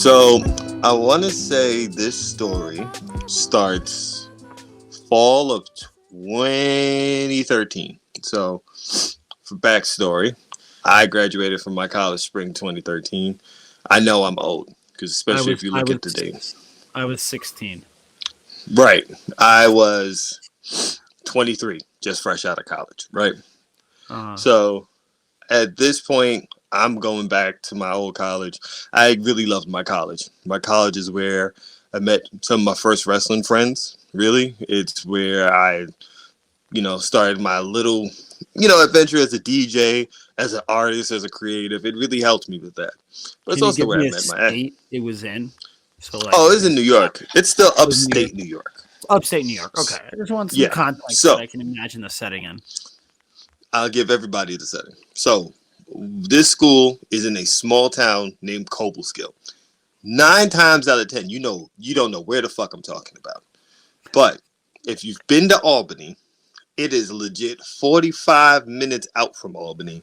So I want to say this story starts fall of 2013. So for backstory, I graduated from my college spring 2013. I know I'm old because especially if you look at the dates. I was 16. Right. I was 23, just fresh out of college. Right. So at this point, I'm going back to my old college. I really loved my college. My college is where I met some of my first wrestling friends. Really, it's where I, started my little, adventure as a DJ, as an artist, as a creative. It really helped me with that. But it's also where I met my ex. It was in. So it's in New York. It's still upstate New York. Upstate New York. Okay, I just want some context so I can imagine the setting in. I'll give everybody the setting. So this school is in a small town named Cobleskill. 9 times out of 10, you don't know where the fuck I'm talking about. But if you've been to Albany, it is legit 45 minutes out from Albany,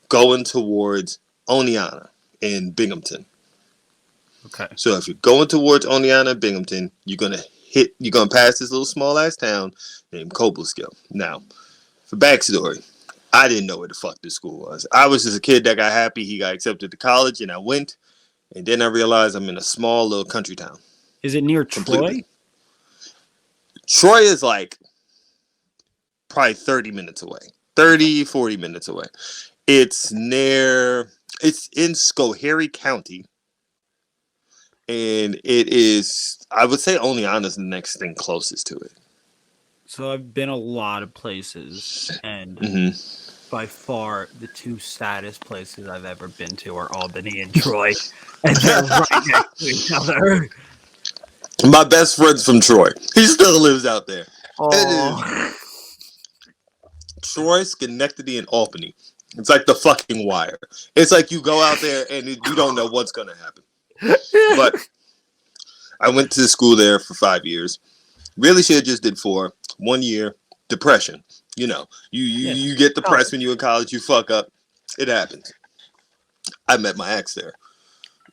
going towards Oneonta in Binghamton. Okay. So if you're going towards Oneonta, Binghamton, you're gonna pass this little small ass town named Cobleskill. Now, for backstory, I didn't know where the fuck this school was. I was just a kid that got happy he got accepted to college, and I went. And then I realized I'm in a small little country town. Is it near Troy? Troy is like probably 30 minutes away. 30, 40 minutes away. It's in Schoharie County. And it is, I would say Oneonta's the next thing closest to it. So I've been a lot of places, and by far the 2 saddest places I've ever been to are Albany and Troy, and they're right next to each other. My best friend's from Troy. He still lives out there. It is Troy, Schenectady, and Albany. It's like the fucking Wire. It's like you go out there and you don't know what's going to happen. But I went to school there for 5 years. Really should have just did 4. 1 year, depression. You get depressed when you're in college, you fuck up. It happens. I met my ex there.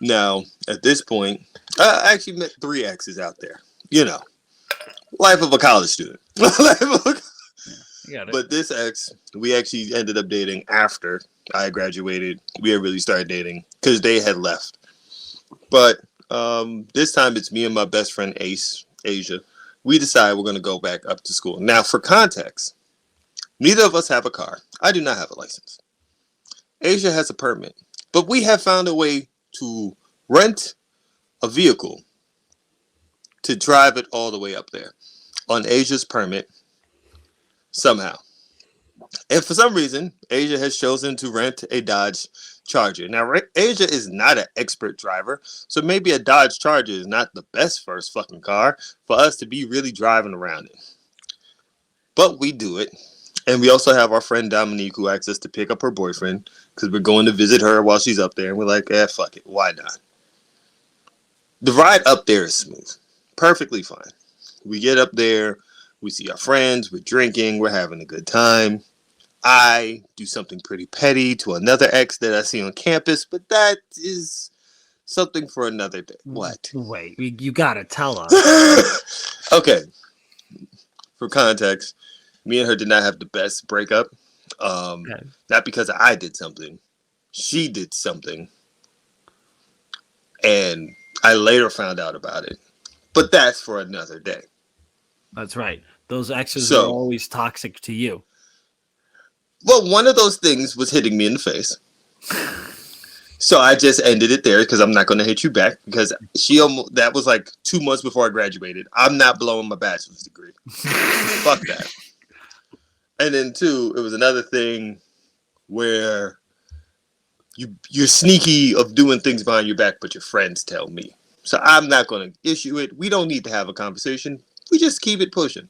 Now, at this point, I actually met 3 exes out there. Life of a college student. But this ex, we actually ended up dating after I graduated. We had really started dating because they had left. But this time it's me and my best friend Asia. We decided we're going to go back up to school. Now, for context, neither of us have a car. I do not have a license. Asia has a permit. But we have found a way to rent a vehicle to drive it all the way up there on Asia's permit somehow. And for some reason, Asia has chosen to rent a Dodge Charger. Now, Asia is not an expert driver, so maybe a Dodge Charger is not the best first fucking car for us to be really driving around in. But we do it. And we also have our friend Dominique who asks us to pick up her boyfriend because we're going to visit her while she's up there. And we're like, fuck it. Why not? The ride up there is smooth. Perfectly fine. We get up there. We see our friends. We're drinking. We're having a good time. I do something pretty petty to another ex that I see on campus, but that is something for another day. What? Wait, you gotta tell us. Okay. For context, me and her did not have the best breakup. Not because I did something. She did something. And I later found out about it. But that's for another day. That's right. Those exes are always toxic to you. Well, one of those things was hitting me in the face. So I just ended it there because I'm not going to hit you back because that was like 2 months before I graduated. I'm not blowing my bachelor's degree. Fuck that. And then 2, it was another thing where you're sneaky of doing things behind your back, but your friends tell me. So I'm not going to issue it. We don't need to have a conversation. We just keep it pushing.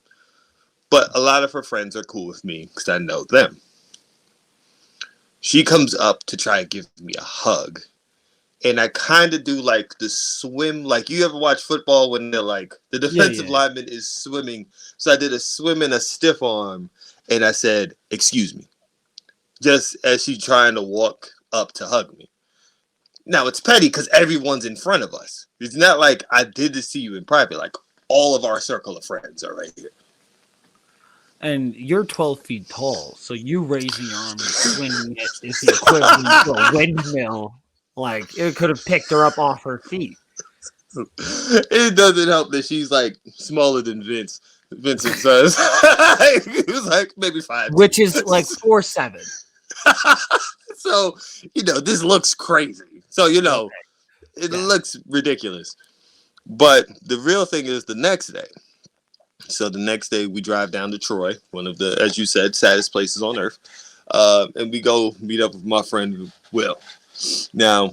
But a lot of her friends are cool with me because I know them. She comes up to try to give me a hug. And I kind of do like the swim. Like you ever watch football when they're like, the defensive lineman is swimming. So I did a swim in a stiff arm. And I said, excuse me. Just as she's trying to walk up to hug me. Now it's petty because everyone's in front of us. It's not like I did this to you in private. Like all of our circle of friends are right here. And you're 12 feet tall, so you raising your arm and swinging it is the equivalent to a windmill. Like, it could have picked her up off her feet. It doesn't help that she's like smaller than Vince. Vincent says he was like maybe 5, which is like 4'7". So this looks crazy. So it looks ridiculous. But the real thing is the next day. So the next day we drive down to Troy, one of the, as you said, saddest places on earth, and we go meet up with my friend Will. Now,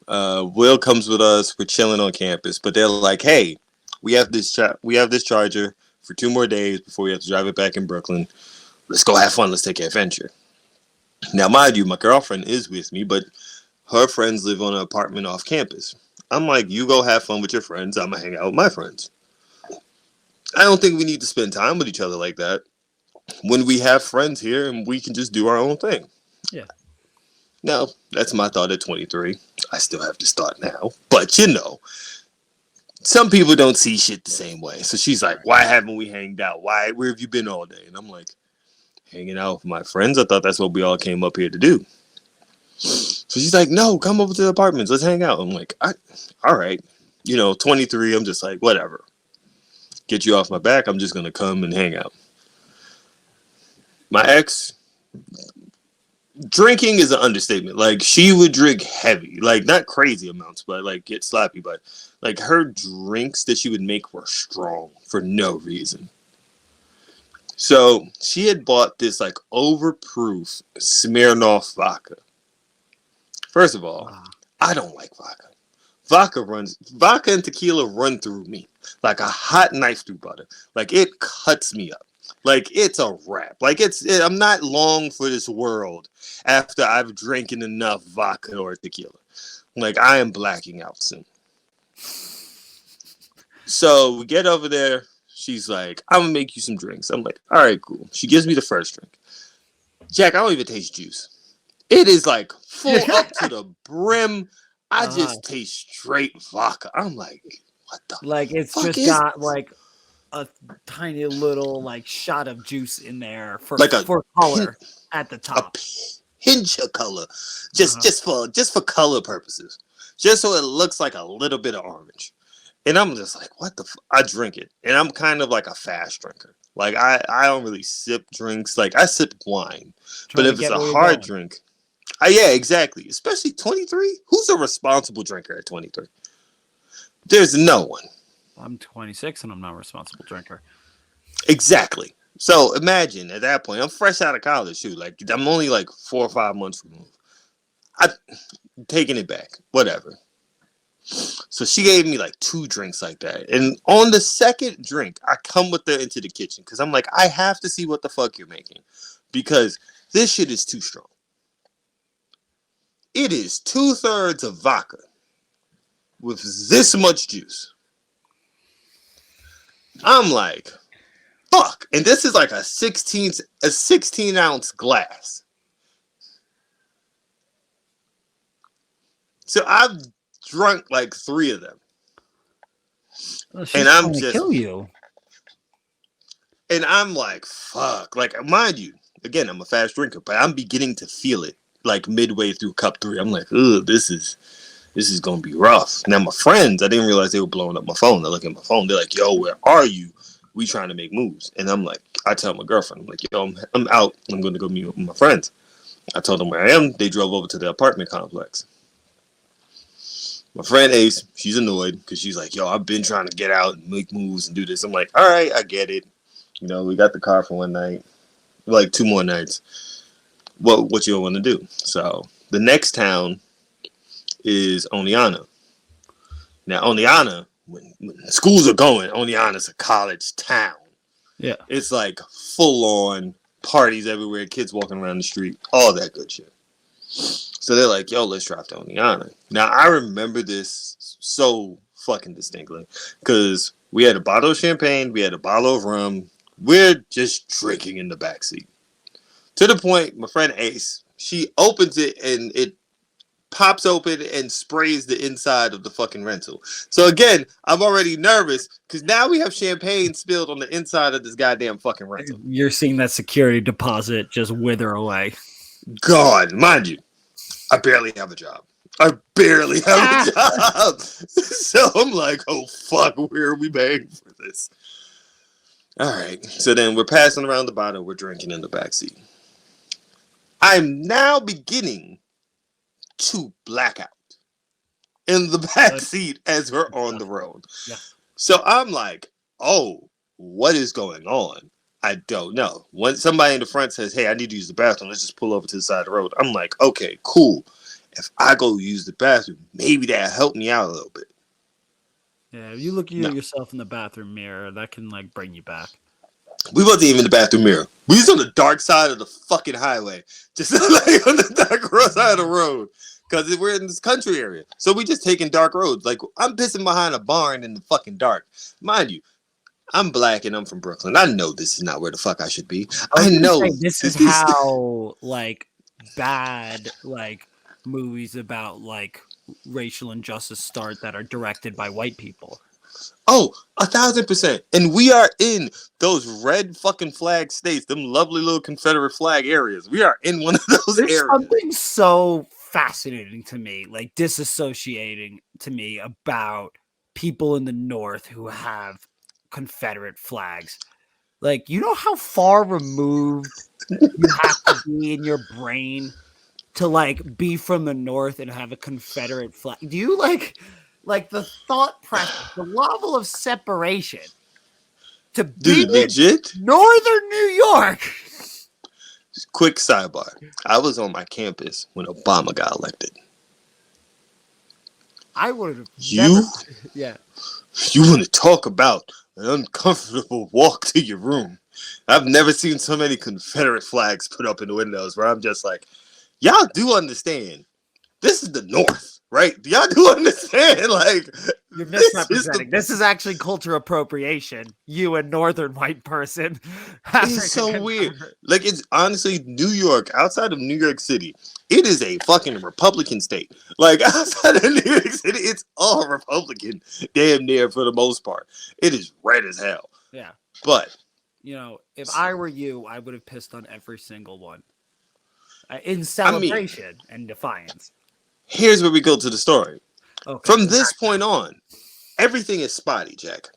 Will comes with us. We're chilling on campus, but they're like, "Hey, we have this charger for 2 more days before we have to drive it back in Brooklyn. Let's go have fun. Let's take an adventure." Now, mind you, my girlfriend is with me, but her friends live on an apartment off campus. I'm like, "You go have fun with your friends. I'm gonna hang out with my friends." I don't think we need to spend time with each other like that when we have friends here and we can just do our own thing. Yeah. Now, that's my thought at 23. I still have to start now. But, some people don't see shit the same way. So she's like, "Why haven't we hanged out? Where have you been all day?" And I'm like, "Hanging out with my friends. I thought that's what we all came up here to do." So she's like, "No, come over to the apartments. Let's hang out." I'm like, all right. 23, I'm just like, whatever. Get you off my back. I'm just going to come and hang out. My ex, drinking is an understatement. Like, she would drink heavy. Like, not crazy amounts, but, like, get sloppy. But, like, her drinks that she would make were strong for no reason. So, she had bought this, like, overproof Smirnoff vodka. First of all, I don't like vodka. Vodka and tequila run through me like a hot knife through butter. Like, it cuts me up. Like, it's a wrap. Like, I'm not long for this world after I've drinking enough vodka or tequila. Like, I am blacking out soon. So we get over there. She's like, "I'm gonna make you some drinks." I'm like, "All right, cool." She gives me the first drink. Jack, I don't even taste juice. It is like full up to the brim. I just taste straight vodka. I'm like, what the like it's fuck just is got like a tiny little like shot of juice in there for color at the top. A pinch of color. Just for color purposes. Just so it looks like a little bit of orange. And I'm just like, what the I drink it. And I'm kind of like a fast drinker. Like I don't really sip drinks. Like I sip wine. But if it's a hard drink, yeah, exactly. Especially 23. Who's a responsible drinker at 23? There's no one. I'm 26 and I'm not a responsible drinker. Exactly. So imagine at that point, I'm fresh out of college too. Like I'm only like 4 or 5 months removed. I'm taking it back. Whatever. So she gave me like 2 drinks like that. And on the second drink, I come with her into the kitchen because I'm like, I have to see what the fuck you're making. Because this shit is too strong. It is 2/3 of vodka with this much juice. I'm like, fuck. And this is like a 16-ounce glass. So I've drunk like 3 of them. Well, and I'm just kill you. And I'm like, fuck. Like, mind you, again, I'm a fast drinker, but I'm beginning to feel it. Like midway through cup 3, I'm like, ugh, this is gonna be rough. Now my friends, I didn't realize they were blowing up my phone. They look at my phone, they're like, "Yo, where are you? We trying to make moves." And I'm like, I tell my girlfriend, I'm like, "Yo, I'm out. I'm gonna go meet with my friends." I told them where I am. They drove over to the apartment complex. My friend Ace, she's annoyed because she's like, "Yo, I've been trying to get out and make moves and do this." I'm like, "All right, I get it. We got the car for one night, like 2 more nights. What you want to do?" So the next town is Oneonta. Now Oneonta, when schools are going, Oneonta's a college town. Yeah, it's like full on parties everywhere, kids walking around the street, all that good shit. So they're like, "Yo, let's drive to Oneonta." Now I remember this so fucking distinctly because we had a bottle of champagne, we had a bottle of rum. We're just drinking in the backseat. To the point, my friend Ace, she opens it and it pops open and sprays the inside of the fucking rental. So again, I'm already nervous because now we have champagne spilled on the inside of this goddamn fucking rental. You're seeing that security deposit just wither away. God, mind you, I barely have a job. I barely have a job. So I'm like, oh fuck, where are we paying for this? All right. So then we're passing around the bottle. We're drinking in the backseat. I'm now beginning to black out in the back seat as we're on the road. Yeah. So I'm like, oh, what is going on? I don't know. When somebody in the front says, hey, I need to use the bathroom, let's just pull over to the side of the road. I'm like, okay, cool. If I go use the bathroom, maybe that'll help me out a little bit. Yeah, if you look at yourself in the bathroom mirror, that can like bring you back. We wasn't even in the bathroom mirror. We was on the dark side of the fucking highway. Just like on the dark side of the road. Because we're in this country area. So we just taking dark roads. Like, I'm pissing behind a barn in the fucking dark. Mind you, I'm black and I'm from Brooklyn. I know this is not where the fuck I should be. I know. This is how, like, bad, like, movies about, like, racial injustice start that are directed by white people. Oh, 1,000%. And we are in those red fucking flag states, them lovely little Confederate flag areas. We are in one of those There's areas. Something so fascinating to me, like disassociating to me about people in the North who have Confederate flags. Like, you know how far removed you have to be in your brain to like be from the North and have a Confederate flag? Do you like the thought process, the level of separation to be legit Northern New York? Quick sidebar. I was on my campus when Obama got elected. I would have Yeah. You want to talk about an uncomfortable walk to your room? I've never seen so many Confederate flags put up in the windows where I'm just like, y'all do understand. This is the North, right? Y'all do understand? Like, you're misrepresenting. This is actually culture appropriation. You, a northern white person. It's so weird. Like, it's honestly New York, outside of New York City, it is a fucking Republican state. Like, outside of New York City, it's all Republican, damn near for the most part. It is red as hell. Yeah. But, you know, if I were you, I would have pissed on every single one. In celebration and defiance. Here's where we go to the story. Okay. From this point on, everything is spotty, Jack.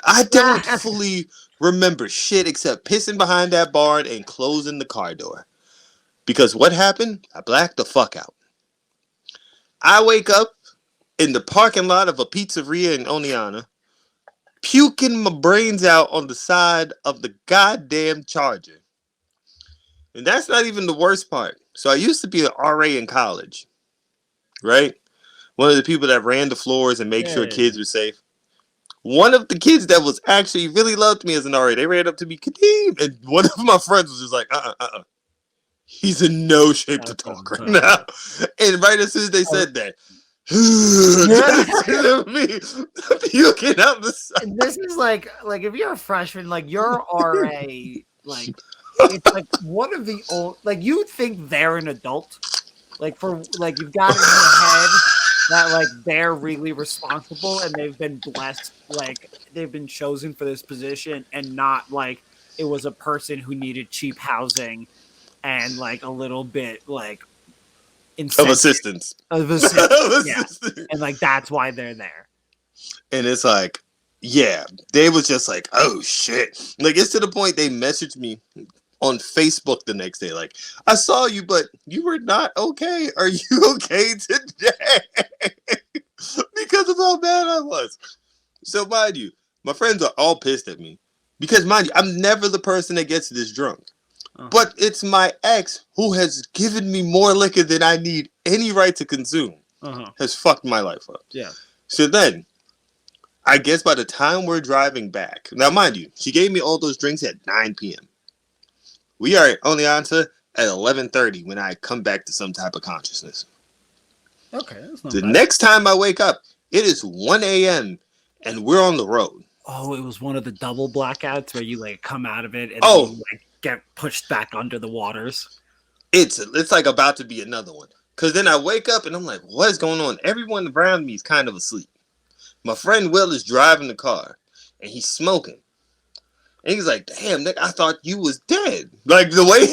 I don't fully remember shit except pissing behind that barn and closing the car door. Because what happened? I blacked the fuck out. I wake up in the parking lot of a pizzeria in Oneonta, puking my brains out on the side of the goddamn Charger. And that's not even the worst part. So I used to be an RA in college. Right? One of the people that ran the floors and make sure kids were safe. One of the kids that was actually really loved me as an RA, they ran up to me, Kadeem, and one of my friends was just like, he's in no shape to talk right now. And right as soon as they said that, me puking out the side. And this is like if you're a freshman, like your RA, like it's like one of the old, like you would think they're an adult. Like for like you've got it in your head that like they're really responsible and they've been blessed, like they've been chosen for this position, and not like it was a person who needed cheap housing and like a little bit like of assistance. Yeah. And like that's why they're there. And it's like, yeah, they was just like, oh shit. Like it's to the point they messaged me on Facebook the next day, like, I saw you, but you were not okay. Are you okay today? Because of how bad I was. So mind you, my friends are all pissed at me. Because mind you, I'm never the person that gets this drunk. But it's my ex who has given me more liquor than I need any right to consume. Has fucked my life up. Yeah. So then, I guess by the time we're driving back, now mind you, she gave me all those drinks at 9 p.m. We are only on to at 11:30 when I come back to some type of consciousness. Okay. That's not the bad. Next time I wake up, it is 1 a.m. and we're on the road. Oh, it was one of the double blackouts where you like come out of it and then you, like, get pushed back under the waters. It's like about to be another one. Because then I wake up and I'm like, what's going on? Everyone around me is kind of asleep. My friend Will is driving the car and he's smoking. And he's like, damn, Nick, I thought you was dead. Like the way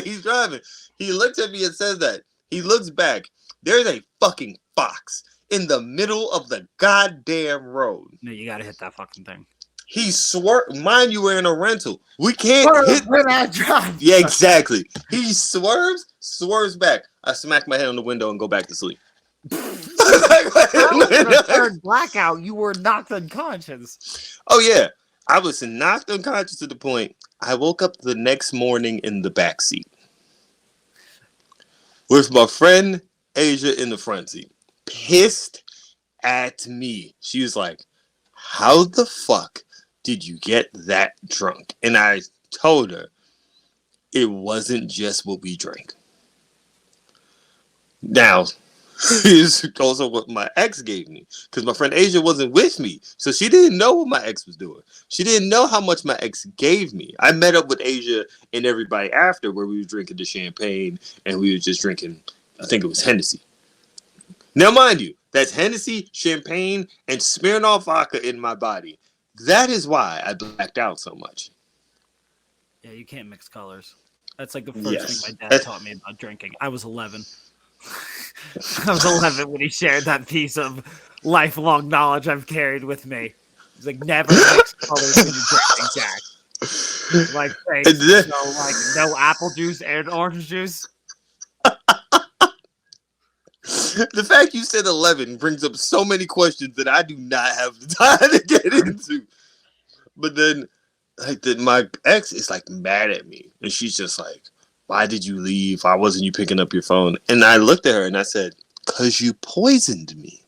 he's driving. He looks at me and says that. He looks back. There's a fucking fox in the middle of the goddamn road. No, you gotta hit that fucking thing. He swerved. Mind you, we're in a rental. We can't hit. We're not driving. Yeah, exactly. He swerves back. I smack my head on the window and go back to sleep. The third blackout, you were knocked unconscious. Oh, yeah. I was knocked unconscious to the point I woke up the next morning in the back seat with my friend Asia in the front seat, pissed at me. She was like, how the fuck did you get that drunk? And I told her it wasn't just what we drank. Now, here's also what my ex gave me, because my friend Asia wasn't with me, so she didn't know what my ex was doing. She didn't know how much my ex gave me. I met up with Asia and everybody after, where we were drinking the champagne and we were just drinking, I think it was Hennessy. Now, mind you, that's Hennessy, champagne, and Smirnoff vodka in my body. That is why I blacked out so much. Yeah, you can't mix colors. That's like the first thing my dad taught me about drinking. I was 11. I was 11 when he shared that piece of lifelong knowledge I've carried with me. He's like, never mix colors when you're drinking, Jack. Like, no apple juice and orange juice. The fact you said 11 brings up so many questions that I do not have the time to get into. But then, my ex is like mad at me, and she's just like, why did you leave? Why wasn't you picking up your phone? And I looked at her and I said, because you poisoned me.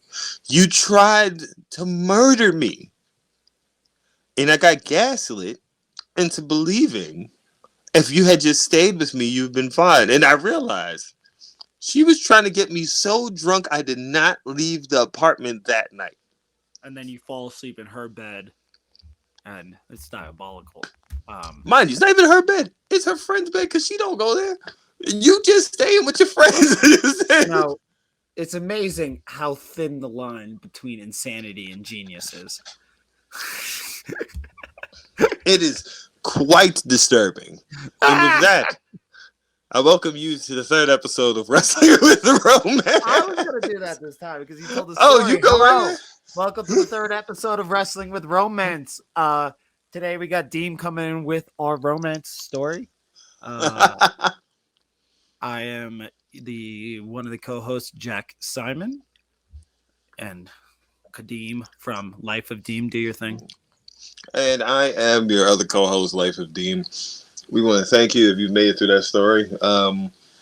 You tried to murder me. And I got gaslit into believing if you had just stayed with me, you've been fine. And I realized she was trying to get me so drunk I did not leave the apartment that night. And then you fall asleep in her bed, and it's diabolical. Mind you, it's not even her bed. It's her friend's bed because she don't go there. You just staying with your friends. No, it's amazing how thin the line between insanity and genius is. It is quite disturbing. And with that, I welcome you to the third episode of Wrestling with Wromance. I was going to do that this time because you told the story. Oh, you go right there. Welcome to the third episode of Wrestling with Wromance. Today we got Deem coming in with our romance story. I am one of the co-hosts, Jack Simon, and Kadeem from Life of Deem. Do your thing. And I am your other co-host, Life of Deem. We want to thank you if you made it through that story.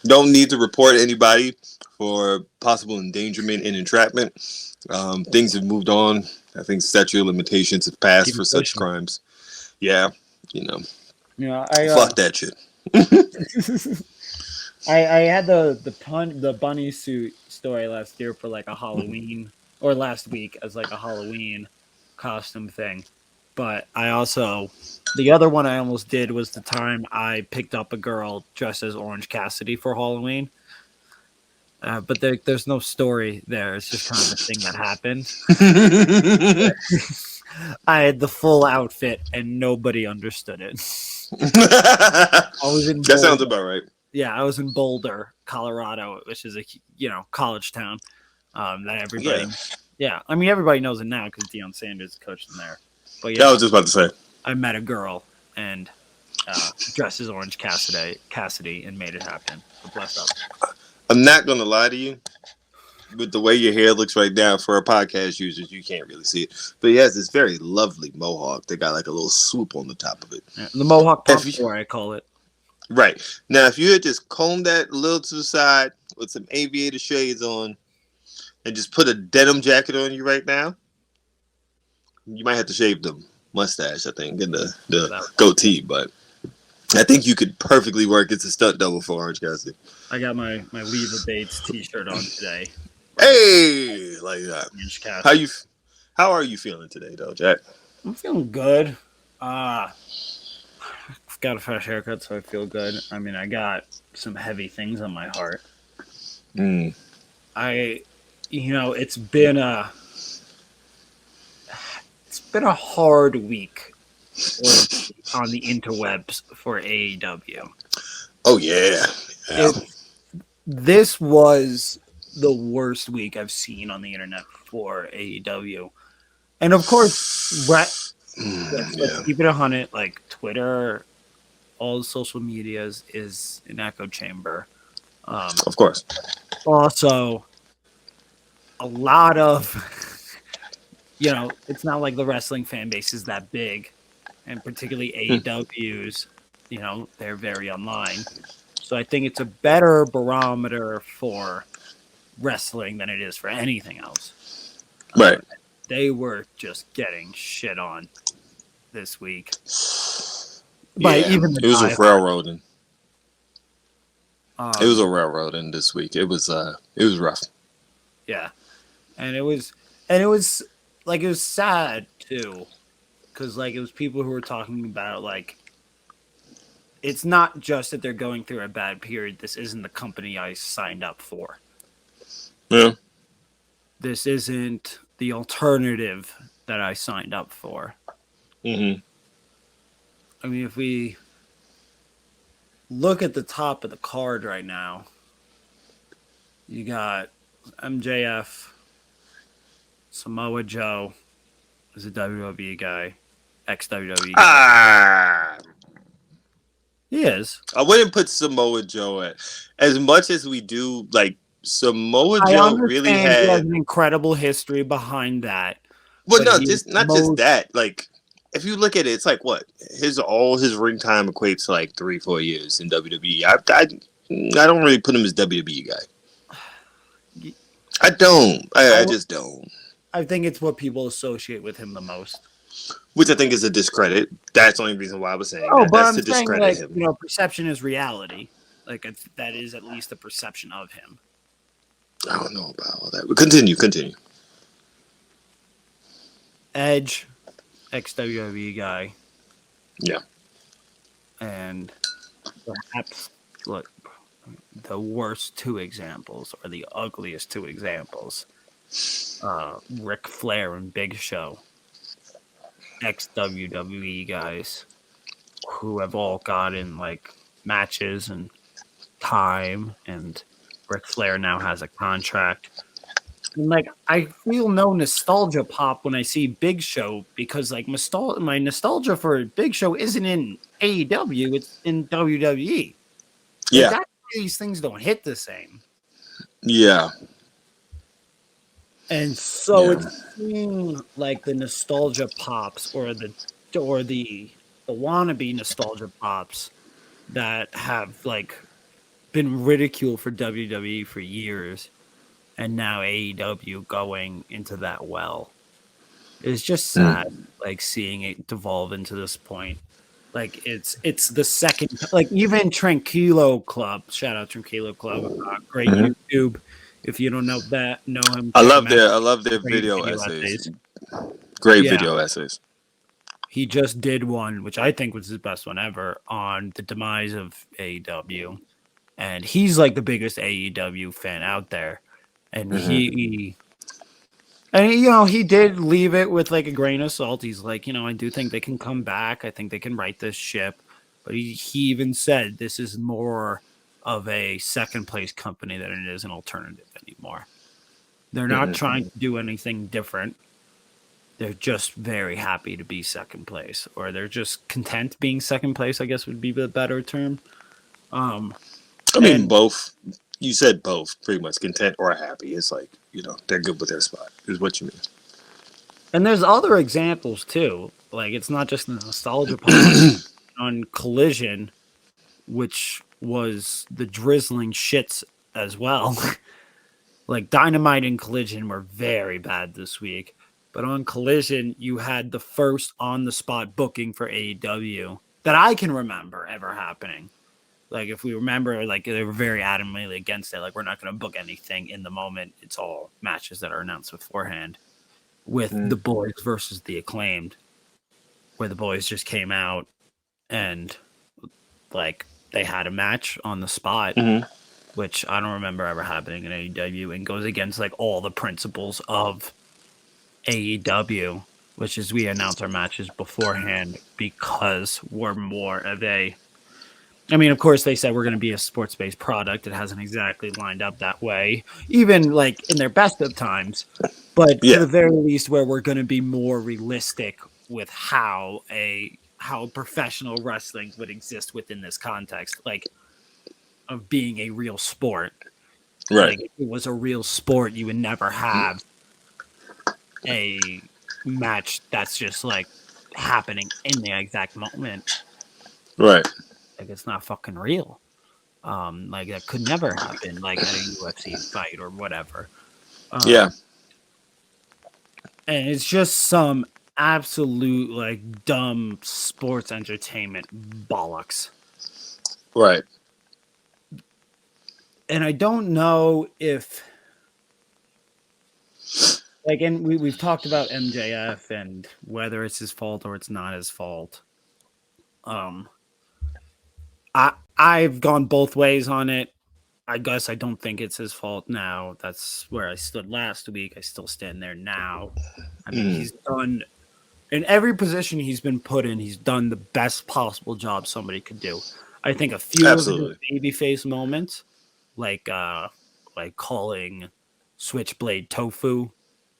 Don't need to report anybody for possible endangerment and entrapment. Things have moved on. I think statute of limitations have passed for such crimes. Yeah, fuck that shit. I had the bunny suit story last year for like a Halloween, or last week as like a Halloween costume thing. But the other one I almost did was the time I picked up a girl dressed as Orange Cassidy for Halloween. But there's no story there. It's just kind of a thing that happened. I had the full outfit and nobody understood it. That sounds about right. Yeah, I was in Boulder, Colorado, which is a college town. That everybody, I mean everybody knows it now because Deion Sanders coached them there. But yeah, I was just about to say. I met a girl and dressed as Orange Cassidy and made it happen. So bless up. I'm not gonna lie to you. With the way your hair looks right now, for our podcast users, you can't really see it. But he has this very lovely mohawk that got like a little swoop on the top of it. Yeah, the mohawk pompadour, I call it. Right. Now, if you had just combed that a little to the side with some aviator shades on and just put a denim jacket on you right now, you might have to shave the mustache, I think, and the goatee. But I think you could perfectly work as a stunt double for Orange Cassidy. I got my Leva Bates t-shirt on today. Hey, like that. How are you feeling today, though, Jack? I'm feeling good. I've got a fresh haircut, so I feel good. I mean, I got some heavy things on my heart. Mm. It's been a hard week on the interwebs for AEW. Oh yeah. This was the worst week I've seen on the internet for AEW. And of course, let's keep it 100. Like Twitter, all the social medias is an echo chamber. Of course. Also, a lot of, it's not like the wrestling fan base is that big, and particularly AEW's, they're very online. So I think it's a better barometer for wrestling than it is for anything else. Right. They were just getting shit on this week. Yeah, it was a railroading. It was a railroading this week. It was rough. Yeah, and it was sad too, because like it was people who were talking about like it's not just that they're going through a bad period. This isn't the company I signed up for. Yeah. This isn't the alternative that I signed up for. Mm-hmm. I mean, if we look at the top of the card right now, you got MJF, Samoa Joe is a WWE guy, ex-WWE guy. He is. I wouldn't put Samoa Joe at as much as we do. Like Samoa Joe really had he has an incredible history behind that. Well, no, just that. Like, if you look at it, it's like what all his ring time equates to like 3-4 years in WWE. I don't really put him as WWE guy. I don't. I just don't. I think it's what people associate with him the most. Which I think is a discredit. That's the only reason why I was saying that. That's to discredit him. Perception is reality. Like that is at least a perception of him. I don't know about all that. But continue. Edge, ex-WWE guy. Yeah. And perhaps, look, the worst two examples, or the ugliest two examples, Ric Flair and Big Show. Ex-WWE guys who have all gotten like matches and time, and Ric Flair now has a contract. And like I feel no nostalgia pop when I see Big Show, because like my nostalgia for Big Show isn't in AEW, it's in WWE. Yeah, like, these things don't hit the same. Yeah. And so it's seeing like the nostalgia pops or the wannabe nostalgia pops that have like been ridiculed for WWE for years, and now AEW going into that well. It's just sad, like seeing it devolve into this point. Like it's the second, like even Tranquilo Club. Shout out Tranquilo Club, great YouTube. If you don't know him, I love their video essays. Great video essays. He just did one, which I think was his best one ever, on the demise of AEW, and he's like the biggest AEW fan out there, and he did leave it with like a grain of salt. He's like, I do think they can come back. I think they can right this ship, but he even said this is more of a second place company than it is an alternative anymore. They're not trying to do anything different. They're just very happy to be second place, or they're just content being second place, I guess would be the better term. I mean, both. You said both, pretty much, content or happy. It's like, they're good with their spot, is what you mean. And there's other examples too. Like, it's not just the nostalgia part. On Collision, which was the drizzling shits as well. Like Dynamite and Collision were very bad this week, but on Collision you had the first on the spot booking for AEW that I can remember ever happening. Like if we remember, like they were very adamantly against it. Like we're not going to book anything in the moment. It's all matches that are announced beforehand. With the Boys versus the Acclaimed, where the Boys just came out and like they had a match on the spot, which I don't remember ever happening in AEW, and goes against like all the principles of AEW, which is we announce our matches beforehand because we're more of a. I mean, of course, they said we're going to be a sports-based product. It hasn't exactly lined up that way, even like in their best of times. But to the very least, where we're going to be more realistic with how professional wrestling would exist within this context, like of being a real sport. Right. Like if it was a real sport, you would never have a match that's just like happening in the exact moment. Right. Like it's not fucking real. Like that could never happen, like at a UFC fight or whatever. Yeah. And it's just some absolute like dumb sports entertainment bollocks. Right. And I don't know if like, and we've talked about MJF and whether it's his fault or it's not his fault. I've gone both ways on it. I guess I don't think it's his fault now. That's where I stood last week. I still stand there now. I mean, he's done in every position he's been put in, he's done the best possible job somebody could do. I think a few of his babyface moments, like calling Switchblade tofu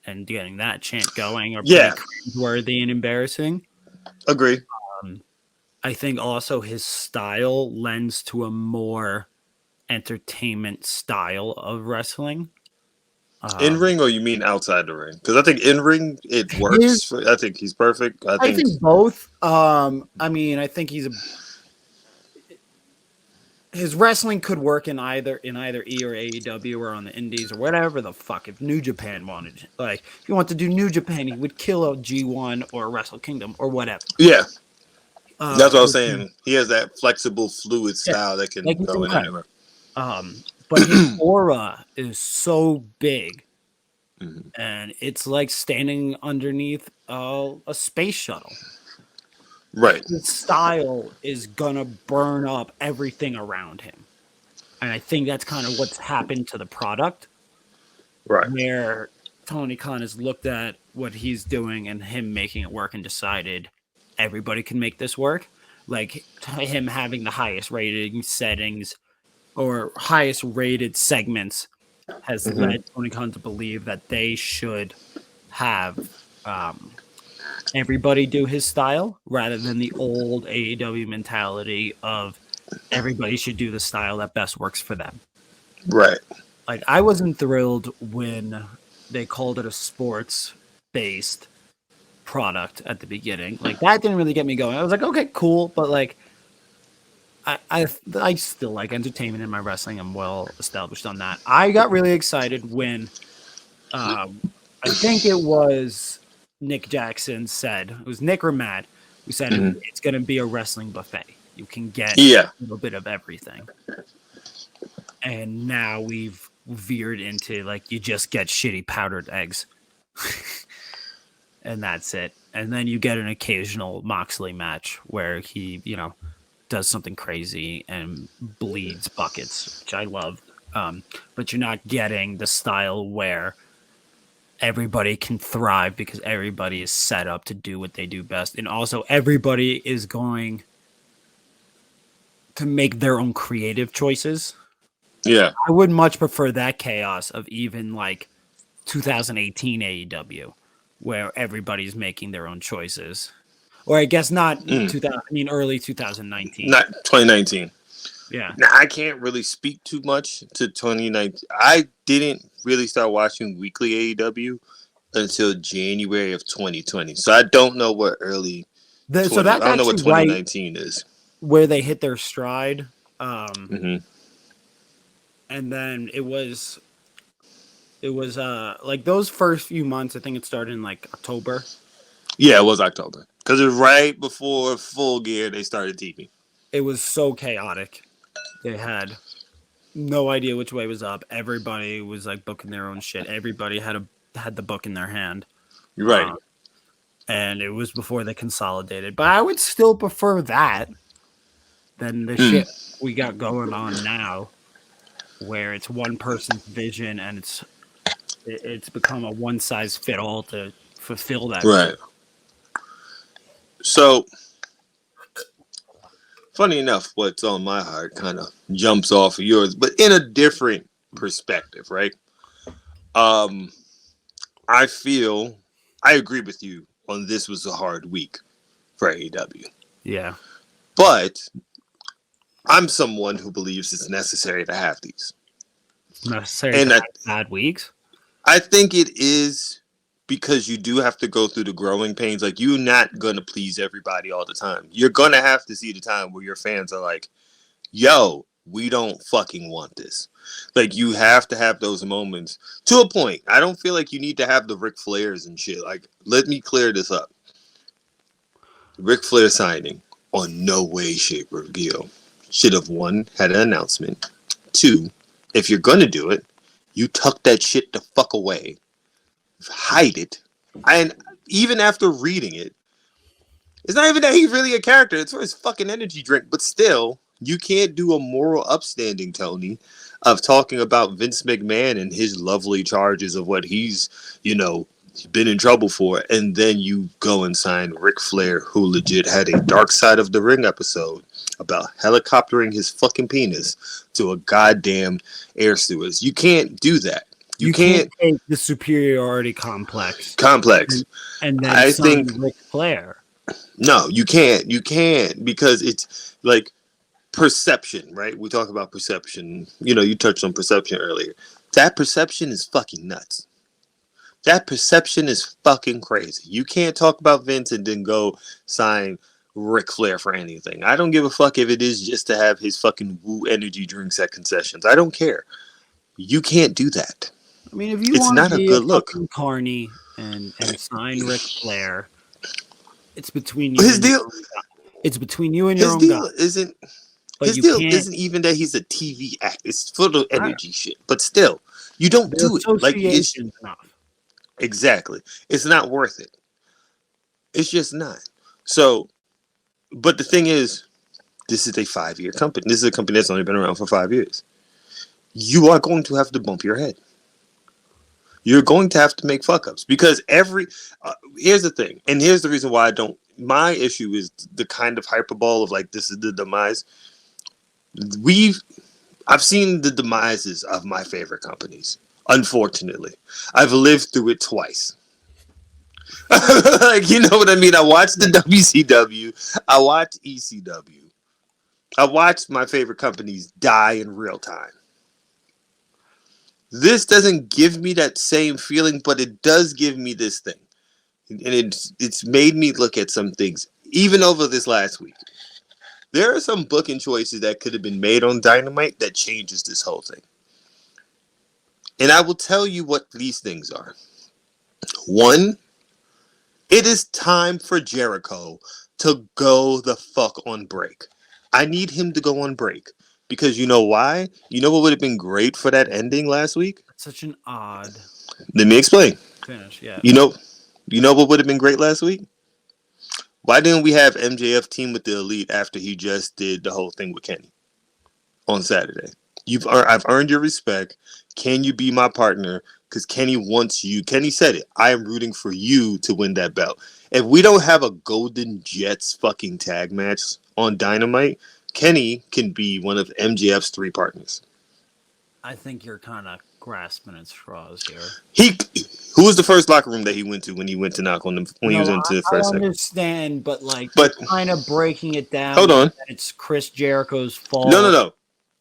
and getting that chant going, are pretty cringeworthy and embarrassing. Agree. I think also his style lends to a more entertainment style of wrestling. In ring, or you mean outside the ring? Because I think in ring it works. I think he's perfect. I think both. I mean, I think his wrestling could work in either E or AEW or on the Indies or whatever the fuck. If New Japan wanted, like, if you want to do New Japan, he would kill a G1 or Wrestle Kingdom or whatever. Yeah. That's what I was saying. He has that flexible, fluid style that can go in anywhere. But his aura is so big, and it's like standing underneath a space shuttle. Right. His style is gonna burn up everything around him, and I think that's kind of what's happened to the product. Right. Where Tony Khan has looked at what he's doing and him making it work and decided everybody can make this work. Like him having the highest rated settings or highest rated segments has led Tony Khan to believe that they should have everybody do his style rather than the old AEW mentality of everybody should do the style that best works for them. Right. Like I wasn't thrilled when they called it a sports-based product at the beginning. Like that didn't really get me going. I was like, okay, cool, but like I still like entertainment in my wrestling. I'm well established on that. I got really excited when I think it was Nick Jackson said, it was Nick or Matt who said it's going to be a wrestling buffet. You can get a little bit of everything. And now we've veered into like you just get shitty powdered eggs. And that's it. And then you get an occasional Moxley match where he, does something crazy and bleeds buckets, which I love. But you're not getting the style where everybody can thrive because everybody is set up to do what they do best. And also everybody is going to make their own creative choices. Yeah. I would much prefer that chaos of even like 2018 AEW. Where everybody's making their own choices, or I guess not. Early 2019, not 2019. Yeah. Now I can't really speak too much to 2019. I didn't really start watching weekly AEW until January of 2020, so I don't know what early. So that's I don't know what 2019 is. Where they hit their stride, and then it was like those first few months. I think it started in like October. Yeah, it was October because it was right before Full Gear they started TV. It was so chaotic. They had no idea which way was up. Everybody was like booking their own shit. Everybody had the book in their hand. You're right. And it was before they consolidated. But I would still prefer that than the shit we got going on now. where it's one person's vision and it's become a one size fit all to fulfill that Right. vision. So, funny enough, what's on my heart kind of jumps off of yours, but in a different perspective, right? I feel I agree with you on this was a hard week for AEW. Yeah. But I'm someone who believes it's necessary to have these. It's necessary And to have bad weeks. I think it is because you do have to go through the growing pains. Like, you're not going to please everybody all the time. You're going to have to see the time where your fans are like, yo, we don't fucking want this. Like, you have to have those moments to a point. I don't feel like you need to have the Ric Flairs and shit. Like, let me clear this up. Ric Flair signing on no way, shape, or deal. Should have, one, had an announcement. Two, if you're going to do it, you tuck that shit the fuck away. Hide it. And even after reading it, it's not even that he's really a character. It's for his fucking energy drink. But still, you can't do a moral upstanding, Tony, of talking about Vince McMahon and his lovely charges of what he's, been in trouble for. And then you go and sign Ric Flair, who legit had a Dark Side of the Ring episode about helicoptering his fucking penis to a goddamn air stewardess. You can't do that. You can't take the superiority complex. And then I sign think Ric Flair. No, you can't. You can't, because it's like perception, right? We talk about perception. You touched on perception earlier. That perception is fucking nuts. That perception is fucking crazy. You can't talk about Vince and then go sign Ric Flair for anything. I don't give a fuck if it is just to have his fucking woo energy drinks at concessions. I don't care. You can't do that. I mean, if you It's want not to a be good a look. fucking carny and sign Ric Flair, it's between you. His deal. It's between you and your own deal God. isn't. But His you deal can't, isn't even that he's a TV act. It's full of energy shit. But still, you don't do it. Like, it's enough. Exactly. It's not worth it. It's just not. So, but the thing is, this is a 5-year company. This is a company that's only been around for 5 years. You are going to have to bump your head. You're going to have to make fuck ups, because here's the thing, and here's the reason why I don't. My issue is the kind of hyperbole of like, this is the demise. I've seen the demises of my favorite companies. Unfortunately, I've lived through it twice. Like, you know what I mean? I watched the WCW. I watched ECW. I watched my favorite companies die in real time. This doesn't give me that same feeling, but it does give me this thing. And it's made me look at some things, even over this last week. There are some booking choices that could have been made on Dynamite that changes this whole thing. And I will tell you what these things are. One, it is time for Jericho to go the fuck on break. I need him to go on break. Because you know why? You know what would have been great for that ending last week? Such an odd Let me explain. finish, yeah. You know what would have been great last week? Why didn't we have MJF team with the Elite after he just did the whole thing with Kenny on Saturday? I've earned your respect. Can you be my partner? Because Kenny wants you. Kenny said it. I am rooting for you to win that belt. If we don't have a Golden Jets fucking tag match on Dynamite, Kenny can be one of MJF's 3 partners. I think you're kind of grasping at straws here. Who was the first locker room that he went to when he went to knock on them when he was into the first? I understand, but kind of breaking it down. Hold on, it's Chris Jericho's fault. No.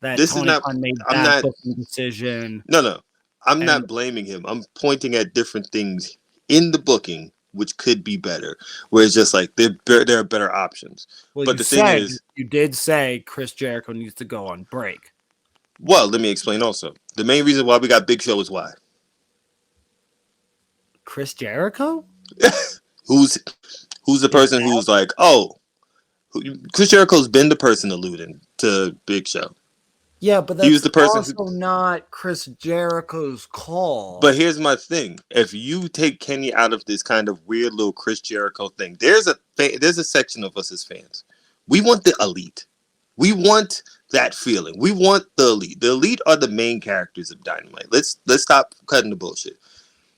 That this Tony is not. Khan made I'm that not booking decision. No. I'm not blaming him. I'm pointing at different things in the booking which could be better. Where it's just like there are better options. Well, but the thing is, you did say Chris Jericho needs to go on break. Well, let me explain also. The main reason why we got Big Show is why. Chris Jericho? Who's the person who's like, Chris Jericho's been the person alluding to Big Show. Yeah, but that's he was the person also not Chris Jericho's call. But here's my thing. If you take Kenny out of this kind of weird little Chris Jericho thing, there's a section of us as fans. We want the Elite. We want that feeling. We want the Elite. The Elite are the main characters of Dynamite. Let's stop cutting the bullshit.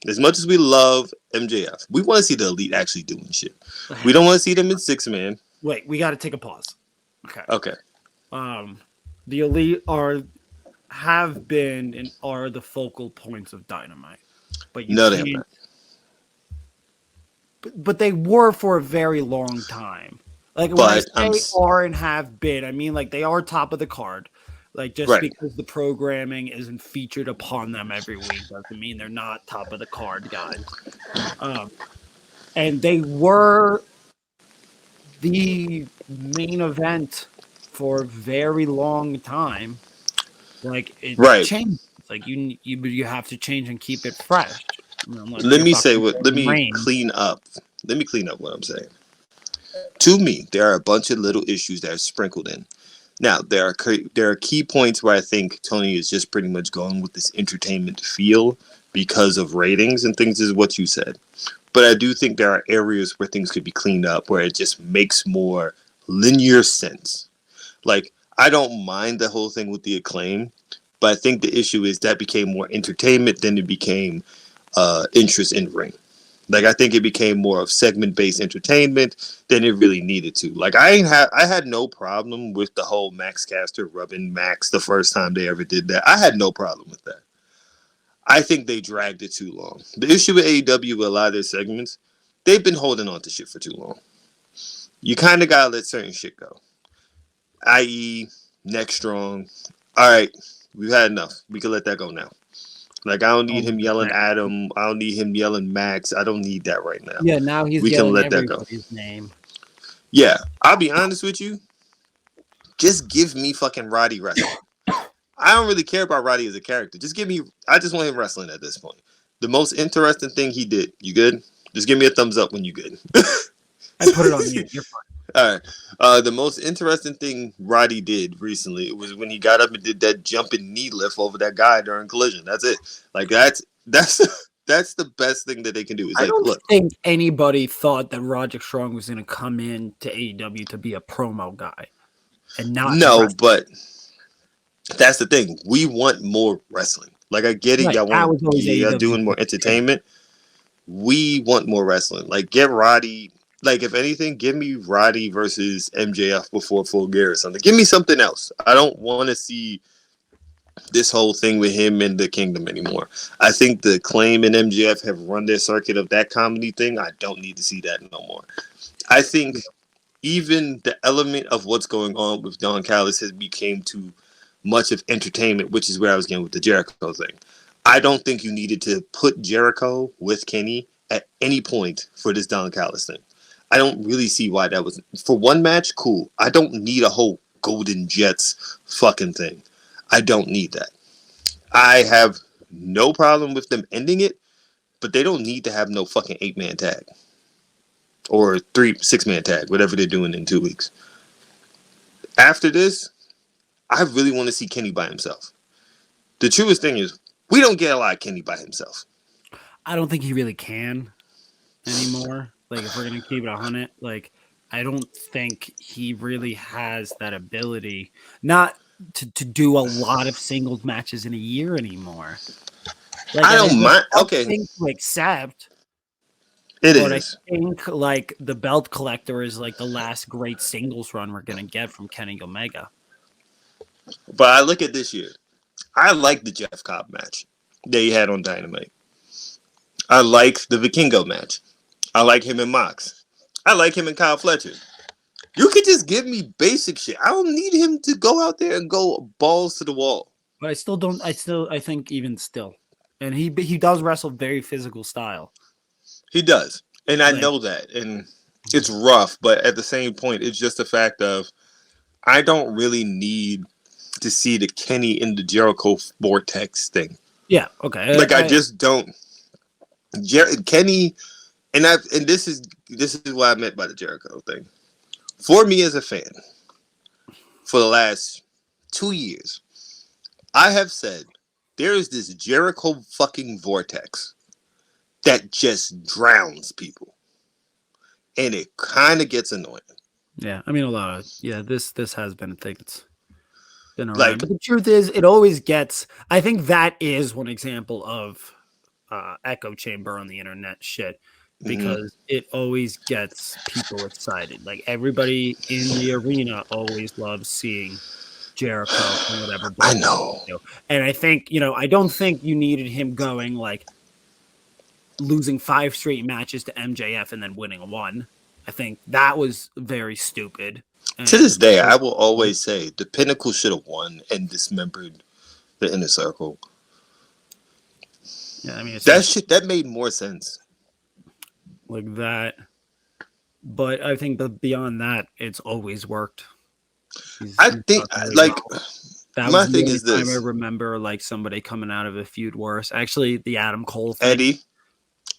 As much as we love MJF, we want to see the Elite actually doing shit. We don't want to see them in 6-man. Wait, we got to take a pause. Okay. The Elite have been and are the focal points of Dynamite, but no, they have not. But they were for a very long time. Like when I say are and have been, I mean like they are top of the card. Like just because the programming isn't featured upon them every week doesn't mean they're not top of the card guys. And they were the main event for a very long time. Like it changed. Like you have to change and keep it fresh. Let me clean up what I'm saying. To me, there are a bunch of little issues that are sprinkled in. Now, there are key points where I think Tony is just pretty much going with this entertainment feel because of ratings and things, is what you said. But I do think there are areas where things could be cleaned up, where it just makes more linear sense. Like, I don't mind the whole thing with the Acclaim, but I think the issue is that became more entertainment than it became interest in ring. Like, I think it became more of segment-based entertainment than it really needed to. Like, I had no problem with the whole Max Caster rubbing Max the first time they ever did that. I had no problem with that. I think they dragged it too long. The issue with AEW with a lot of their segments, they've been holding on to shit for too long. You kind of got to let certain shit go. I.e., Neck Strong. All right, we've had enough. We can let that go now. Like, I don't need him yelling Adam. I don't need him yelling Max. I don't need that right now. Yeah, now we can let that go. Name. Yeah, I'll be honest with you. Just give me fucking Roddy wrestling. I don't really care about Roddy as a character. I just want him wrestling at this point. The most interesting thing he did. You good? Just give me a thumbs up when you good. I put it on you. You're fine. All right. The most interesting thing Roddy did recently was when he got up and did that jumping knee lift over that guy during Collision. That's it. Like that's the best thing that they can do. Is I don't think anybody thought that Roderick Strong was going to come in to AEW to be a promo guy, and not but that's the thing. We want more wrestling. Like, I get it. Right. Y'all doing more entertainment. We want more wrestling. Like, get Roddy. Like, if anything, give me Roddy versus MJF before Full Gear or something. Give me something else. I don't want to see this whole thing with him and the Kingdom anymore. I think the Acclaim and MJF have run their circuit of that comedy thing. I don't need to see that no more. I think even the element of what's going on with Don Callis has become too much of entertainment, which is where I was getting with the Jericho thing. I don't think you needed to put Jericho with Kenny at any point for this Don Callis thing. I don't really see why that was. For one match, cool. I don't need a whole Golden Jets fucking thing. I don't need that. I have no problem with them ending it, but they don't need to have no fucking 8-man tag. Or 6-man tag, whatever they're doing in 2 weeks. After this, I really want to see Kenny by himself. The truest thing is, we don't get a lot of Kenny by himself. I don't think he really can anymore. Like, if we're going to keep it 100, like, I don't think he really has that ability not to do a lot of singles matches in a year anymore. Like, I don't mind. Okay. To accept. It is. I think, like, the Belt Collector is, like, the last great singles run we're going to get from Kenny Omega. But I look at this year. I like the Jeff Cobb match that he had on Dynamite. I like the Vikingo match. I like him and Mox. I like him and Kyle Fletcher. You could just give me basic shit. I don't need him to go out there and go balls to the wall. But I still don't. I think even still. And he does wrestle very physical style. He does. And I know that. And it's rough. But at the same point, it's just the fact of I don't really need to see the Kenny in the Jericho Vortex thing. Yeah, okay. Like, I just don't. Kenny... And this is what I meant by the Jericho thing. For me as a fan, for the last 2 years, I have said there is this Jericho fucking vortex that just drowns people, and it kind of gets annoying. Yeah, I mean this has been a thing. Been around. Like, But the truth is, it always gets. I think that is one example of echo chamber on the internet shit because it always gets people excited. Like everybody in the arena always loves seeing Jericho and whatever. I know. And I think, I don't think you needed him going like losing 5 straight matches to MJF and then winning one. I think that was very stupid. To this day, I will always say the Pinnacle should have won and dismembered the Inner Circle. Yeah, I mean, that made more sense. Like that. But I think that beyond that, it's always worked. I think, like, that my was thing the is only this. time I remember, like, somebody coming out of a feud worse. Actually, the Adam Cole thing.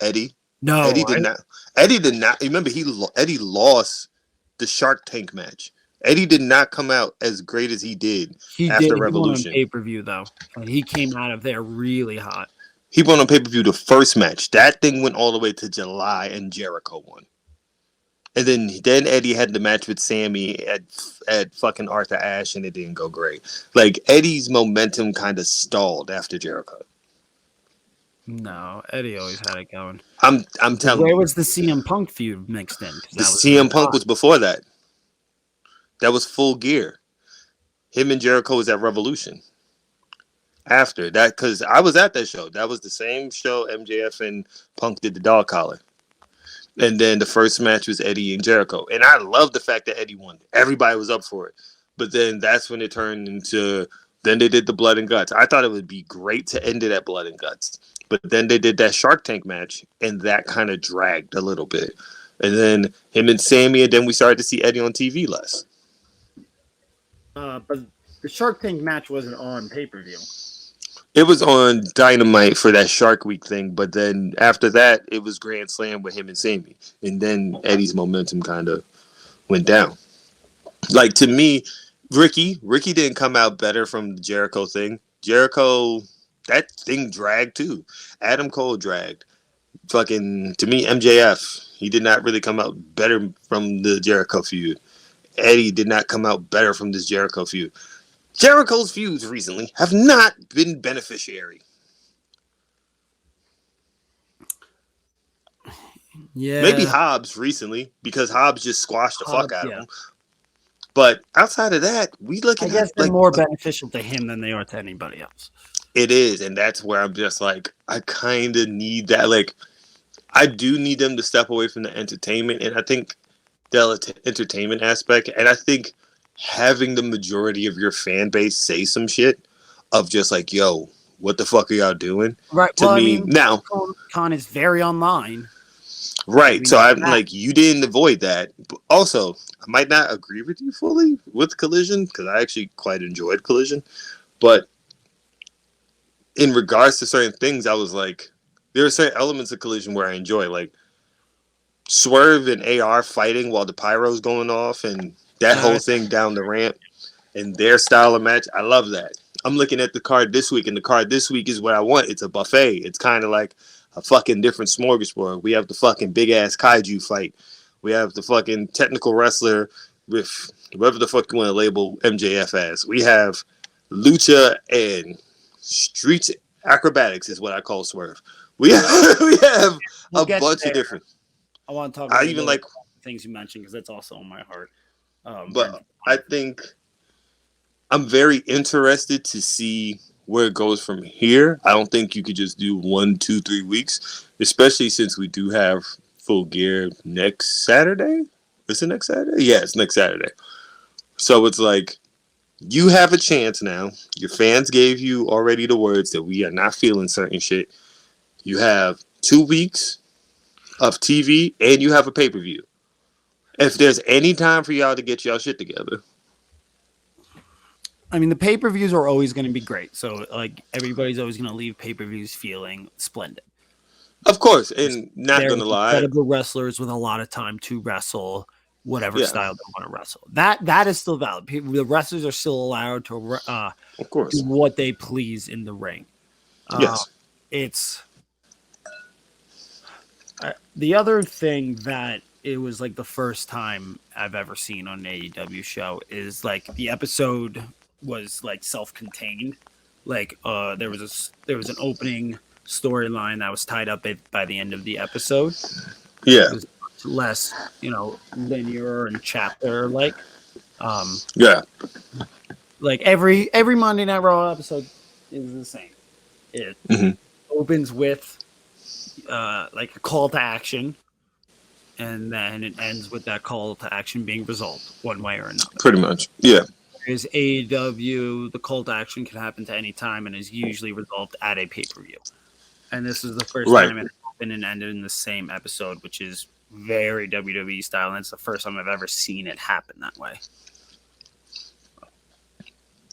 Eddie. No. Eddie did not. Eddie did not. Remember, Eddie lost the Shark Tank match. Eddie did not come out as great as he did after Revolution. He won on pay-per-view, though. And he came out of there really hot. He won on pay-per-view the first match. That thing went all the way to July, and Jericho won. And then Eddie had the match with Sammy at fucking Arthur Ashe, and it didn't go great. Like, Eddie's momentum kind of stalled after Jericho. No, Eddie always had it going. I'm telling you. Where was the CM Punk feud mixed in? The CM Punk was before that. That was Full Gear. Him and Jericho was at Revolution. After that, because I was at that show. That was the same show MJF and Punk did the dog collar. And then the first match was Eddie and Jericho. And I love the fact that Eddie won. Everybody was up for it. But then that's when it turned into, then they did the Blood and Guts. I thought it would be great to end it at Blood and Guts. But then they did that Shark Tank match, and that kind of dragged a little bit. And then him and Sammy, and then we started to see Eddie on TV less. But the Shark Tank match wasn't on pay-per-view. It was on Dynamite for that Shark Week thing, but then after that, it was Grand Slam with him and Sammy. And then Eddie's momentum kind of went down. Like, to me, Ricky didn't come out better from the Jericho thing. Jericho, that thing dragged too. Adam Cole dragged. Fucking, to me, MJF, he did not really come out better from the Jericho feud. Eddie did not come out better from this Jericho feud. Jericho's feuds recently have not been beneficiary. Yeah. Maybe Hobbs recently, because Hobbs just squashed the fuck out of him. But outside of that, we looking at, I guess they're more beneficial to him than they are to anybody else. It is, and that's where I'm just like, I kind of need that. Like, I do need them to step away from the entertainment, and I think the entertainment aspect, and I think having the majority of your fan base say some shit of just like, yo, what the fuck are y'all doing? Right. To me, now, Con is very online. Right. So I'm like, you didn't avoid that. But also, I might not agree with you fully with Collision, because I actually quite enjoyed Collision. But in regards to certain things, I was like, there are certain elements of Collision where I enjoy, like Swerve and AR fighting while the pyro's going off, and that whole thing down the ramp and their style of match. I love that. I'm looking at the card this week, and the card this week is what I want. It's a buffet. It's kind of like a fucking different smorgasbord. We have the fucking big ass kaiju fight. We have the fucking technical wrestler with whatever the fuck you want to label MJF as. We have lucha and street acrobatics is what I call Swerve. We have a bunch of different. I want to talk about I even like things you mentioned because that's also on my heart. But I think I'm very interested to see where it goes from here. I don't think you could just do 1, 2, 3 weeks, especially since we do have Full Gear next Saturday. Is it next Saturday? Yeah, it's next Saturday. So it's like, you have a chance now. Your fans gave you already the words that we are not feeling certain shit. You have 2 weeks of TV and you have a pay-per-view. If there's any time for y'all to get y'all shit together. I mean, the pay-per-views are always going to be great. So, like, everybody's always going to leave pay-per-views feeling splendid. Of course, and not going to lie. Incredible wrestlers with a lot of time to wrestle whatever style they want to wrestle. That is still valid. The wrestlers are still allowed to of course, do what they please in the ring. Yes. It's... the other thing that it was like the first time I've ever seen on an AEW show is like the episode was like self-contained. Like there was an opening storyline that was tied up by the end of the episode. Yeah. It was much less, linear and chapter like. Yeah. Like every Monday Night Raw episode is the same. It opens with like a call to action, and then it ends with that call to action being resolved one way or another. Pretty much. Yeah. Whereas AEW, the call to action can happen to any time and is usually resolved at a pay-per-view. And this is the first time it happened and ended in the same episode, which is very WWE style, and it's the first time I've ever seen it happen that way.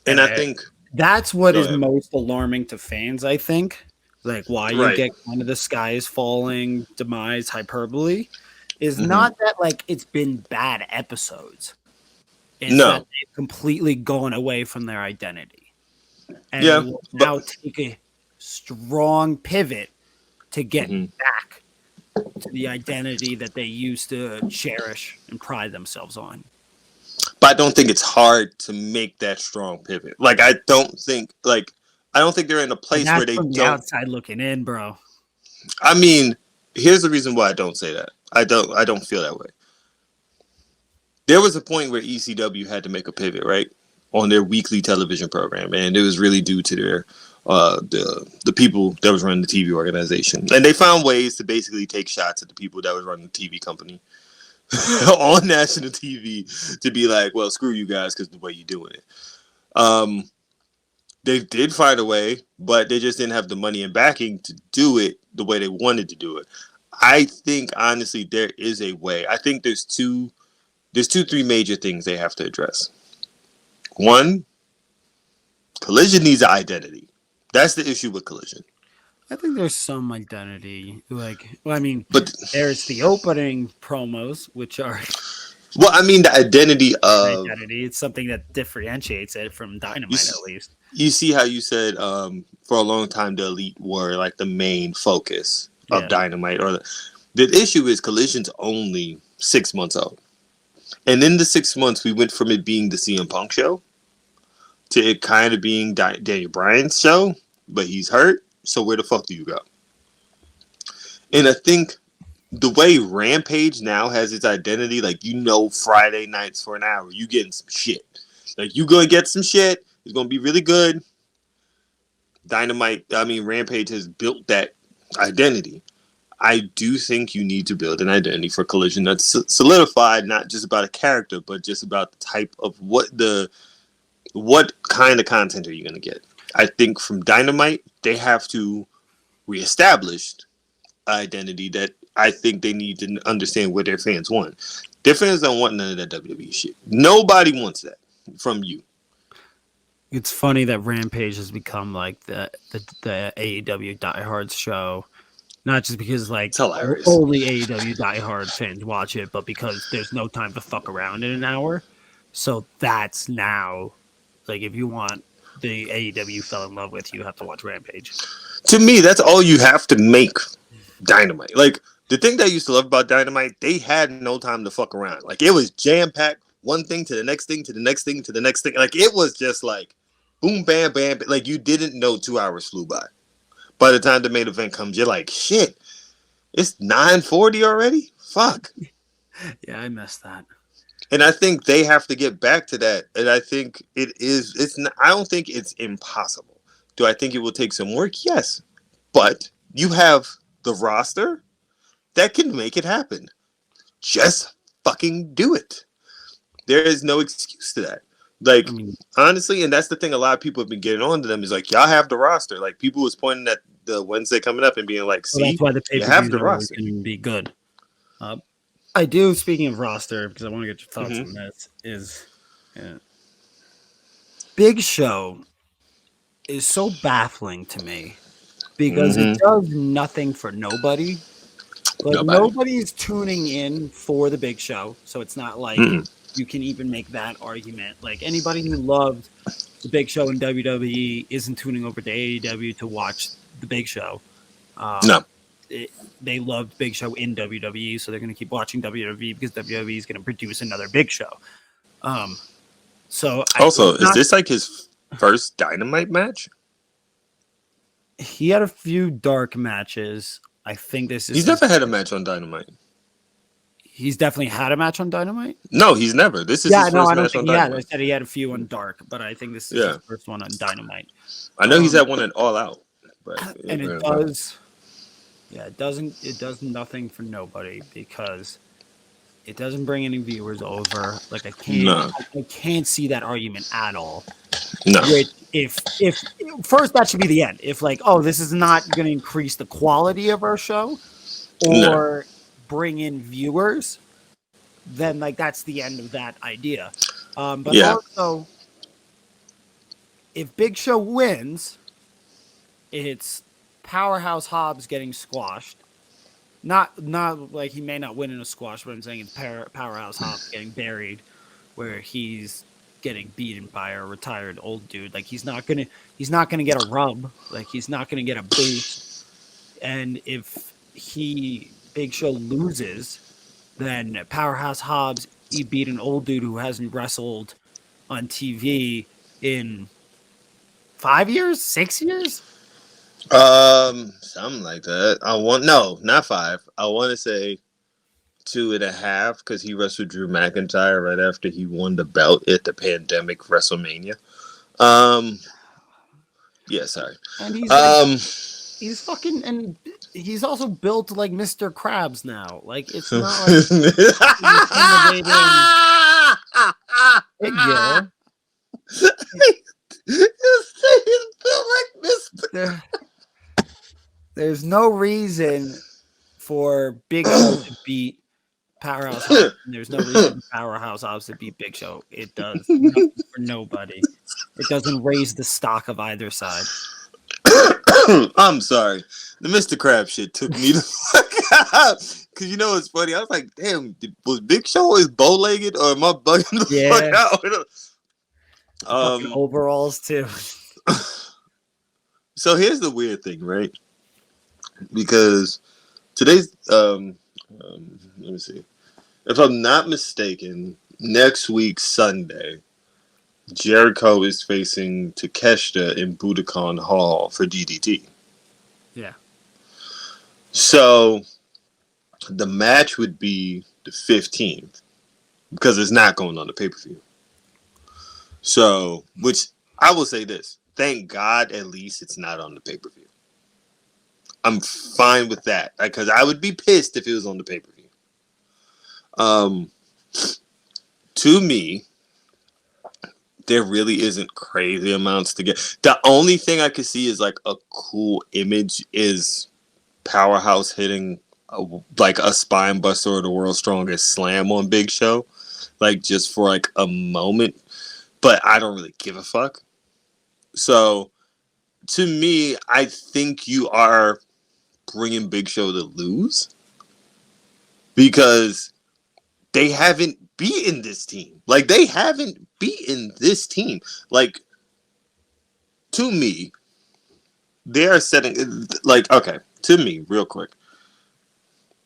And I think that's what is most alarming to fans, I think. Like why you get kind of the sky is falling, demise, hyperbole, is not that like it's been bad episodes. It's that they've completely gone away from their identity. And they will now take a strong pivot to get back to the identity that they used to cherish and pride themselves on. But I don't think it's hard to make that strong pivot. Like I don't think they're in a place where they from the outside looking in, bro. I mean, here's the reason why I don't say that. I don't feel that way. There was a point where ECW had to make a pivot, right, on their weekly television program, and it was really due to their the people that was running the TV organization, and they found ways to basically take shots at the people that was running the TV company on national TV to be like, well, screw you guys because the way you're doing it. They did find a way, but they just didn't have the money and backing to do it the way they wanted to do it. I think honestly there is a way. I think there's three major things they have to address. One, Collision needs an identity. That's the issue with Collision. I think there's some identity. But there's the opening promos, which are well, I mean the identity of identity. It's something that differentiates it from Dynamite, at least. You see how you said for a long time the Elite were like the main focus of Dynamite, or the issue is Collision's only 6 months old. And in the 6 months, we went from it being the CM Punk show to it kind of being Daniel Bryan's show, but he's hurt. So where the fuck do you go? And I think the way Rampage now has its identity, like, Friday nights for an hour, you getting some shit. Like, you going to get some shit. It's going to be really good. Rampage has built that identity. I do think you need to build an identity for Collision that's solidified, not just about a character, but just about the type of what kind of content are you going to get. I think from Dynamite, they have to reestablish identity that I think they need to understand what their fans want. Their fans don't want none of that WWE shit. Nobody wants that from you. It's funny that Rampage has become like the AEW diehards show. Not just because only AEW diehard fans watch it, but because there's no time to fuck around in an hour. So that's now, like, if you want the AEW fell in love with, you have to watch Rampage. To me, that's all you have to make Dynamite. Like, the thing that I used to love about Dynamite, they had no time to fuck around. Like, it was jam-packed, one thing to the next thing, to the next thing, to the next thing. Like, it was just like, boom, bam, bam. Like, you didn't know 2 hours flew by. By the time the main event comes, you're like, shit, it's 9:40 already? Fuck. Yeah, I missed that. And I think they have to get back to that. And I think I don't think it's impossible. Do I think it will take some work? Yes. But you have the roster that can make it happen. Just fucking do it. There is no excuse to that. Like, honestly, and that's the thing a lot of people have been getting on to them is like, y'all have the roster. Like, people was pointing at the Wednesday coming up and being like, see, that's why you have the roster. Can be good. I do, speaking of roster, because I want to get your thoughts on this, is Big Show is so baffling to me because it does nothing for nobody. Like, nobody's tuning in for the Big Show, so it's not like you can even make that argument. Like, anybody who loved the Big Show in WWE isn't tuning over to AEW to watch the Big Show. No. They loved Big Show in WWE, so they're going to keep watching WWE because WWE is going to produce another Big Show. So Also, is this like his first Dynamite match? he had a few dark matches. I think this is. He's never had a match on Dynamite. He's definitely had a match on Dynamite. No, he's never. This is his first match on Dynamite. I said he had a few on Dark, but I think this is his first one on Dynamite. I know he's had one at All Out, but and it does. Yeah, it doesn't. It does nothing for nobody because it doesn't bring any viewers over. Like I can't see that argument at all. No. Which if first that should be the end. If like, oh, this is not going to increase the quality of our show, or bring in viewers, then like that's the end of that idea. But also, if Big Show wins, it's Powerhouse Hobbs getting squashed. Not like he may not win in a squash, but I'm saying it's Powerhouse Hobbs getting buried, where he's getting beaten by a retired old dude. Like he's not gonna get a rub. Like he's not gonna get a boost. And if Big Show loses, then Powerhouse Hobbs he beat an old dude who hasn't wrestled on TV in 5 years, 6 years. Something like that. Not 5. I want to say 2.5 because he wrestled Drew McIntyre right after he won the belt at the pandemic WrestleMania. Yeah, sorry. And he's fucking, and he's also built like Mr. Krabs now. Like it's not like intimidating. Big Joe. There's no reason for Big Show to beat Powerhouse Hobbs. There's no reason for Powerhouse Hobbs to beat Big Show. It does nothing for nobody. It doesn't raise the stock of either side. I'm sorry. The Mr. Krabs shit took me the fuck out. Because you know what's funny? I was like, damn, was Big Show always bow-legged or am I bugging the fuck out? Overalls too. So here's the weird thing, right? Because today's let me see. If I'm not mistaken, next week Sunday, Jericho is facing Takeshita in Budokan Hall for DDT. Yeah. So the match would be the 15th because it's not going on the pay-per-view. So, which I will say this. Thank God at least it's not on the pay-per-view. I'm fine with that because I would be pissed if it was on the pay-per-view. To me, there really isn't crazy amounts to get. The only thing I could see is like a cool image is Powerhouse hitting like a spine buster or the world's strongest slam on Big Show, like just for like a moment. But I don't really give a fuck. So to me, I think you are bringing Big Show to lose because they haven't beaten this team. Like, they haven't beaten this team. Like, to me, they are setting, like, okay, to me, real quick.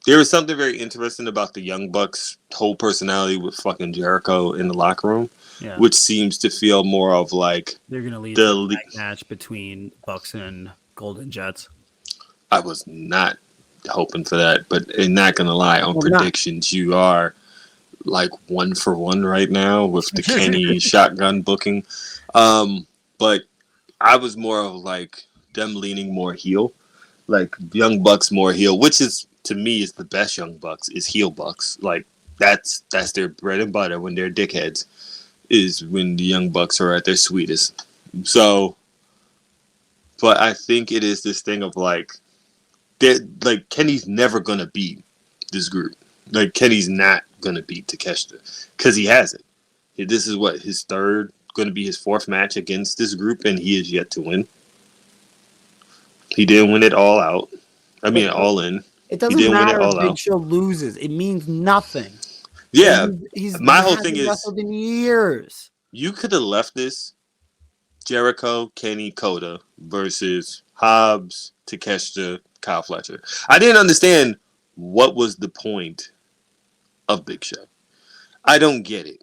There was something very interesting about the Young Bucks' whole personality with fucking Jericho in the locker room, which seems to feel more of like they're going to lead the match between Bucks and Golden Jets. I was not hoping for that, but I'm not going to lie. On predictions, you are like 1 for 1 right now with the Kenny shotgun booking. But I was more of like them leaning more heel, like Young Bucks more heel, which is to me is the best Young Bucks is heel Bucks. Like that's their bread and butter when they're dickheads is when the Young Bucks are at their sweetest. So, but I think it is this thing of like Kenny's never gonna beat this group. Like Kenny's not gonna beat Takeshita because he hasn't. This is what his third, going to be his 4th match against this group, and he is yet to win. He didn't win it all out. I mean, all in. It doesn't matter if Big Show loses. It means nothing. Yeah, my whole thing is in years. You could have left this Jericho, Kenny, Kota versus Hobbs, Takeshita, Kyle Fletcher. I didn't understand what was the point of Big Show. I don't get it.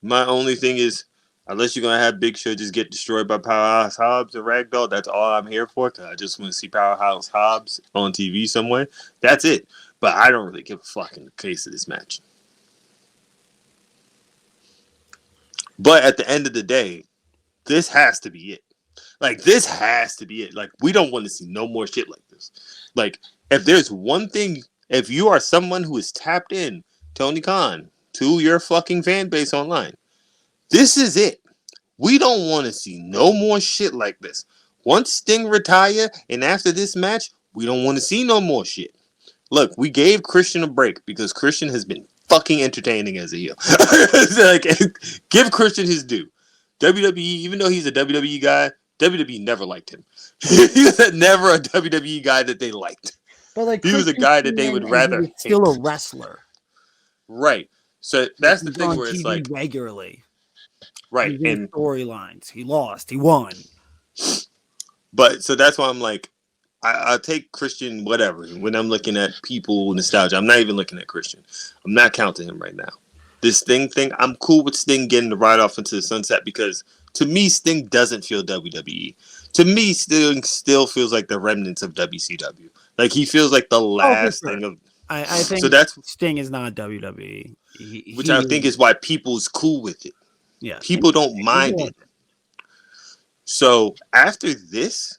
My only thing is Unless you're gonna have Big Show just get destroyed by Powerhouse Hobbs and Ragdoll, that's all I'm here for. Cause I just want to see Powerhouse Hobbs on TV somewhere. That's it. But I don't really give a fuck in the case of this match. But at the end of the day, this has to be it. Like, this has to be it. Like, we don't want to see no more shit like this. Like, if there's one thing, if you are someone who is tapped in, Tony Khan, to your fucking fan base online, this is it. We don't want to see no more shit like this. Once Sting retire, and after this match, we don't want to see no more shit. Look, we gave Christian a break because Christian has been fucking entertaining as a heel. Like, give Christian his due. WWE, even though he's a WWE guy, WWE never liked him. He was never a WWE guy that they liked. But like, he was a guy that they would rather hate. Still a wrestler, right? So that's the thing on where TV it's like regularly, right, and storylines. He lost, he won. But so that's why I'm like, I take Christian whatever when I'm looking at people nostalgia. I'm not even looking at Christian. I'm not counting him right now. This Sting thing, I'm cool with Sting getting the ride off into the sunset because to me, Sting doesn't feel WWE. To me, Sting still feels like the remnants of WCW. Like he feels like the last thing of. I think so. That's Sting is not WWE, which I think is why people's cool with it. Yeah, people don't mind it. So after this,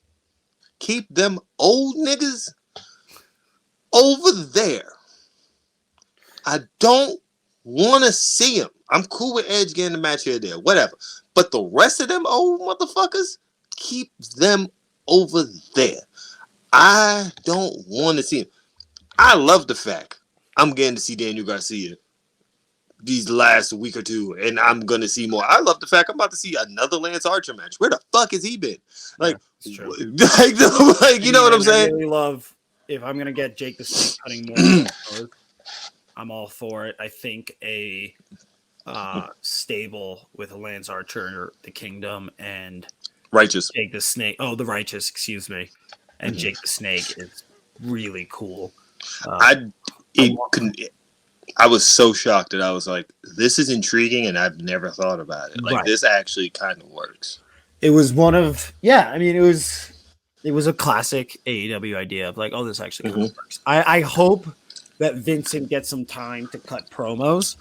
keep them old niggas over there. I don't want to see them. I'm cool with Edge getting the match here or there, whatever. But the rest of them old motherfuckers, keep them over there. I don't want to see them. I love the fact I'm getting to see Daniel Garcia these last week or two, and I'm going to see more. I love the fact I'm about to see another Lance Archer match. Where the fuck has he been? Like, you know what I'm saying? I really love, if I'm going to get Jake the Snake cutting more, I'm all for it. I think a stable with Lance Archer, the Kingdom, and Righteous. Jake the Snake. Oh, the Righteous, excuse me. And Jake the Snake is really cool. I was so shocked that I was like, this is intriguing and I've never thought about it. Like, this actually kind of works. It was one of, I mean, it was a classic AEW idea of like, oh, this actually kind of works. I hope that Vincent gets some time to cut promos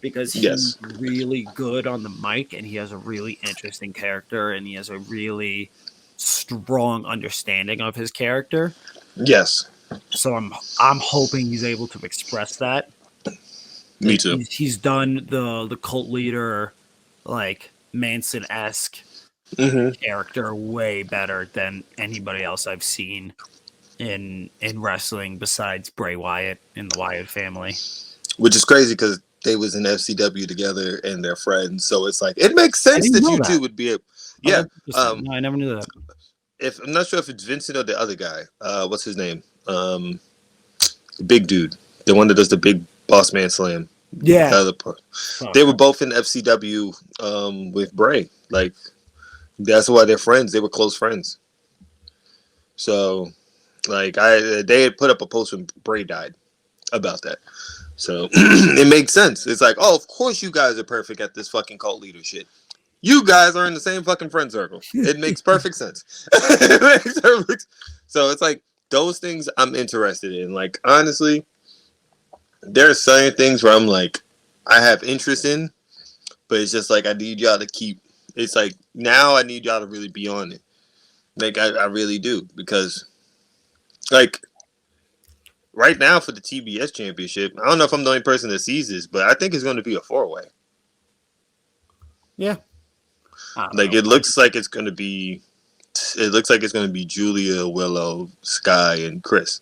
because he's really good on the mic and he has a really interesting character and he has a really strong understanding of his character. Yes. So I'm hoping he's able to express that. Me too. He's done the cult leader, like Manson-esque character way better than anybody else I've seen in wrestling besides Bray Wyatt in the Wyatt family. Which is crazy because they was in FCW together and they're friends. So it's like it makes sense that you two would be no, I never knew that. I'm not sure if it's Vincent or the other guy. What's his name? The big dude, the one that does the big boss man slam. Yeah, the other part. They were both in FCW with Bray. Like that's why they're friends. They were close friends. So, like they had put up a post when Bray died about that. So it makes sense. It's like, oh, of course you guys are perfect at this fucking cult leader shit. You guys are in the same fucking friend circle. It makes perfect sense. So it's like those things I'm interested in. Like honestly, there are certain things where I'm like, I have interest in, but it's just like I need y'all to keep. It's like now I need y'all to really be on it. Like I really do because, like, right now for the TBS championship, I don't know if I'm the only person that sees this, but I think it's going to be a 4-way. Yeah. Like it looks like it's going to be. It looks like it's going to be Julia, Willow, Sky, and Chris.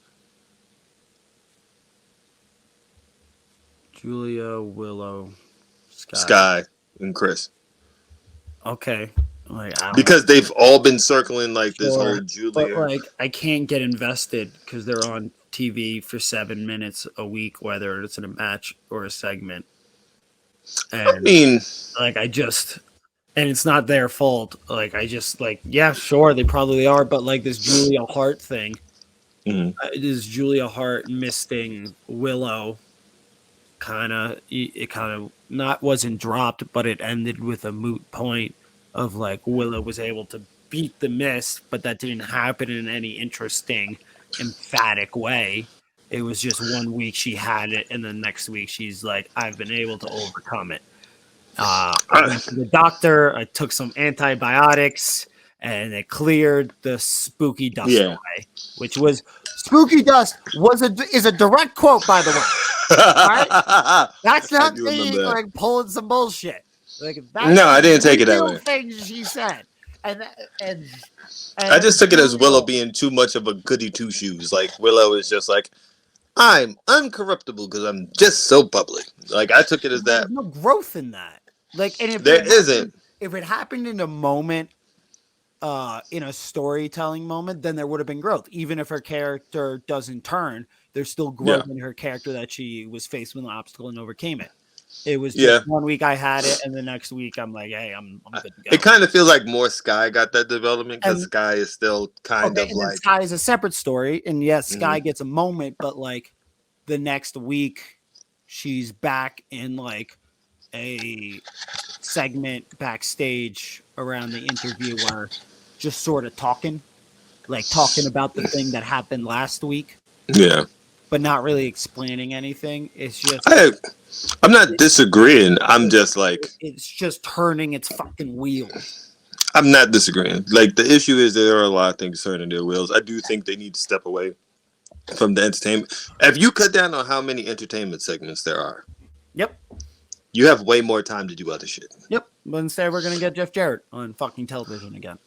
Julia, Willow, Sky, and Chris. Okay. Like, because they've all been circling like this whole Julia. But like I can't get invested because they're on TV for 7 minutes a week, whether it's in a match or a segment. And I mean, like and it's not their fault. Like I just like, yeah, sure, they probably are, but like this Julia Hart thing, this Julia Hart misting Willow, it kind of wasn't dropped, but it ended with a moot point of like Willow was able to beat the Mist, but that didn't happen in any interesting, emphatic way. It was just 1 week she had it, and the next week she's like, I've been able to overcome it. I went to the doctor, I took some antibiotics, and it cleared the spooky dust away. Which was spooky dust is a direct quote, by the way. Right? That's not me like pulling some bullshit. Like no, I didn't take it that way. Things she said, and I just took it as Willow being too much of a goody two shoes. Like Willow is just like, I'm uncorruptible because I'm just so bubbly. Like I took it as that. There's no growth in that. Like, and if it happened in a moment, in a storytelling moment, then there would have been growth. Even if her character doesn't turn, there's still growth in her character that she was faced with an obstacle and overcame it. It was just 1 week I had it, and the next week I'm like, hey, I'm good to go. It kind of feels like more Sky got that development because Sky is still kind of like Sky is a separate story, and yes, Sky gets a moment, but like the next week she's back in like a segment backstage around the interview where just sort of talking about the thing that happened last week. Yeah. But not really explaining anything. It's just I'm not disagreeing. I'm just like it's just turning its fucking wheels. I'm not disagreeing. Like the issue is there are a lot of things turning their wheels. I do think they need to step away from the entertainment. If you cut down on how many entertainment segments there are, you have way more time to do other shit. Yep. But instead we're gonna get Jeff Jarrett on fucking television again.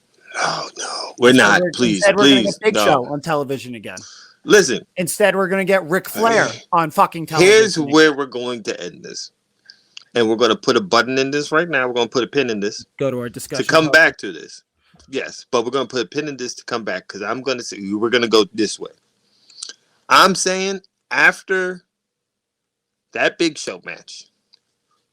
No, we're not. Please. We're gonna get Big Show on television again. Listen. Instead, we're going to get Ric Flair on fucking television. Here's where we're going to end this. And we're going to put a button in this right now. We're going to put a pin in this. Go to our discussion. To come back to this. Yes, but we're going to put a pin in this to come back because I'm going to say we're going to go this way. I'm saying after that Big Show match,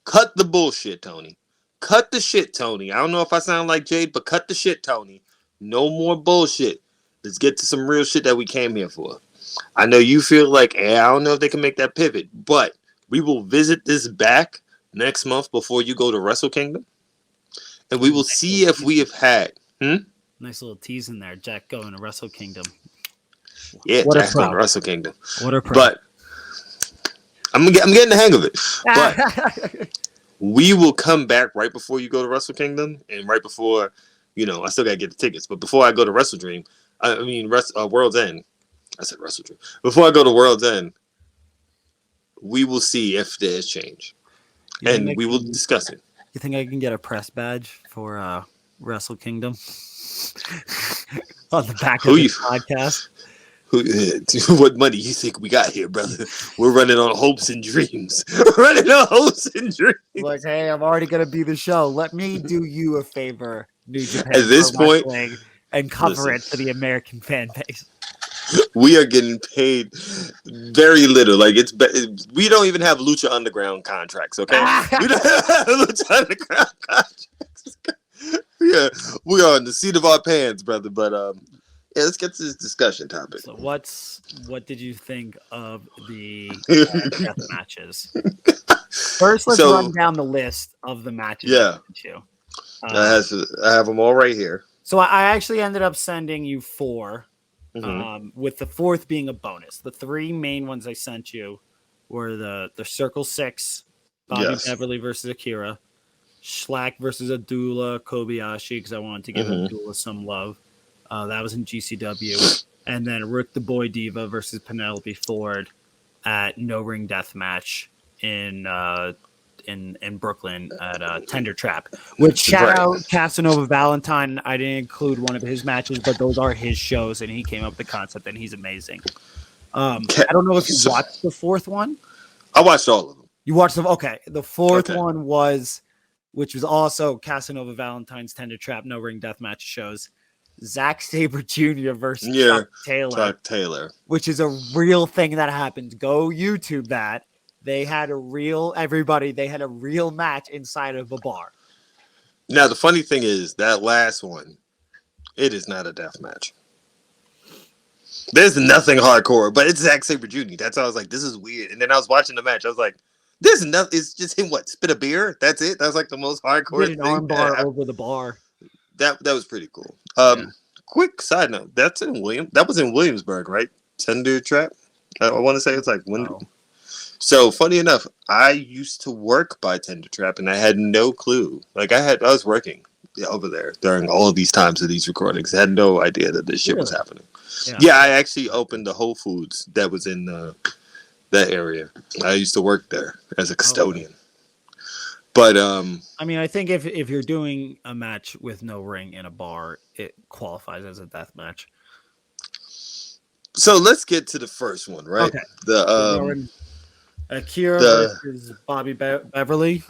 cut the bullshit, Tony. Cut the shit, Tony. I don't know if I sound like Jade, but cut the shit, Tony. No more bullshit. Let's get to some real shit that we came here for. I know you feel like, I don't know if they can make that pivot, but we will visit this back next month before you go to Wrestle Kingdom. And we will see if we have had. Nice little tease in there. Jack going to Wrestle Kingdom. Yeah, Jack's going to Wrestle Kingdom. What a pro. But I'm getting the hang of it. But we will come back right before you go to Wrestle Kingdom and right before, I still got to get the tickets. But before I go to Wrestle Dream, World's End. I said Wrestle Dream. Before I go to World's End, we will see if there's change. And we will discuss it. You think I can get a press badge for Wrestle Kingdom? On the back of the podcast? What money you think we got here, brother? We're running on hopes and dreams. Running on hopes and dreams. Like, hey, I'm already going to be the show. Let me do you a favor, New Japan. At this point... And cover it for the American fan base. We are getting paid very little. Like we don't even have Lucha Underground contracts. Okay, we don't have Lucha Underground contracts. Yeah, we are on the seat of our pants, brother. But let's get to this discussion topic. So what did you think of the death matches? First, let's run down the list of the matches. Yeah, I have them all right here. So I actually ended up sending you 4, with the 4th being a bonus. The 3 main ones I sent you were the Circle 6, Bobby Beverly versus Akira, Schlack versus Abdullah Kobayashi, because I wanted to give Abdullah some love. That was in GCW. And then Rick the Boy Diva versus Penelope Ford at No Ring Death Match in Brooklyn at Tender Trap. Which shout out Casanova Valentine. I didn't include one of his matches, but those are his shows, and he came up with the concept, and he's amazing. I don't know if you watched the 4th one. I watched all of them. You watched them? Okay. The 4th one which was also Casanova Valentine's Tender Trap No Ring Death Match shows. Zack Sabre Jr. versus Chuck Taylor. Which is a real thing that happens. Go YouTube that. They had a real match inside of a bar. Now, the funny thing is, that last one, it is not a death match. There's nothing hardcore, but it's Zack Sabre Jr. That's why I was like, this is weird. And then I was watching the match. I was like, There's nothing. It's just him. What? Spit a beer. That's it. That's like the most hardcore Did an thing. arm bar over the bar. That was pretty cool. Yeah. Quick side note. That's in That was in Williamsburg, right? Tender Trap. I want to say it's like when. Oh. So funny enough, I used to work by Tender Trap, and I had no clue. Like I was working over there during all of these times of these recordings. I had no idea that this shit was happening. Yeah, I actually opened the Whole Foods that was in that area. I used to work there as a custodian. But I mean, I think if you're doing a match with no ring in a bar, it qualifies as a death match. So let's get to the first one, right? Okay. The Akira versus Bobby Beverly.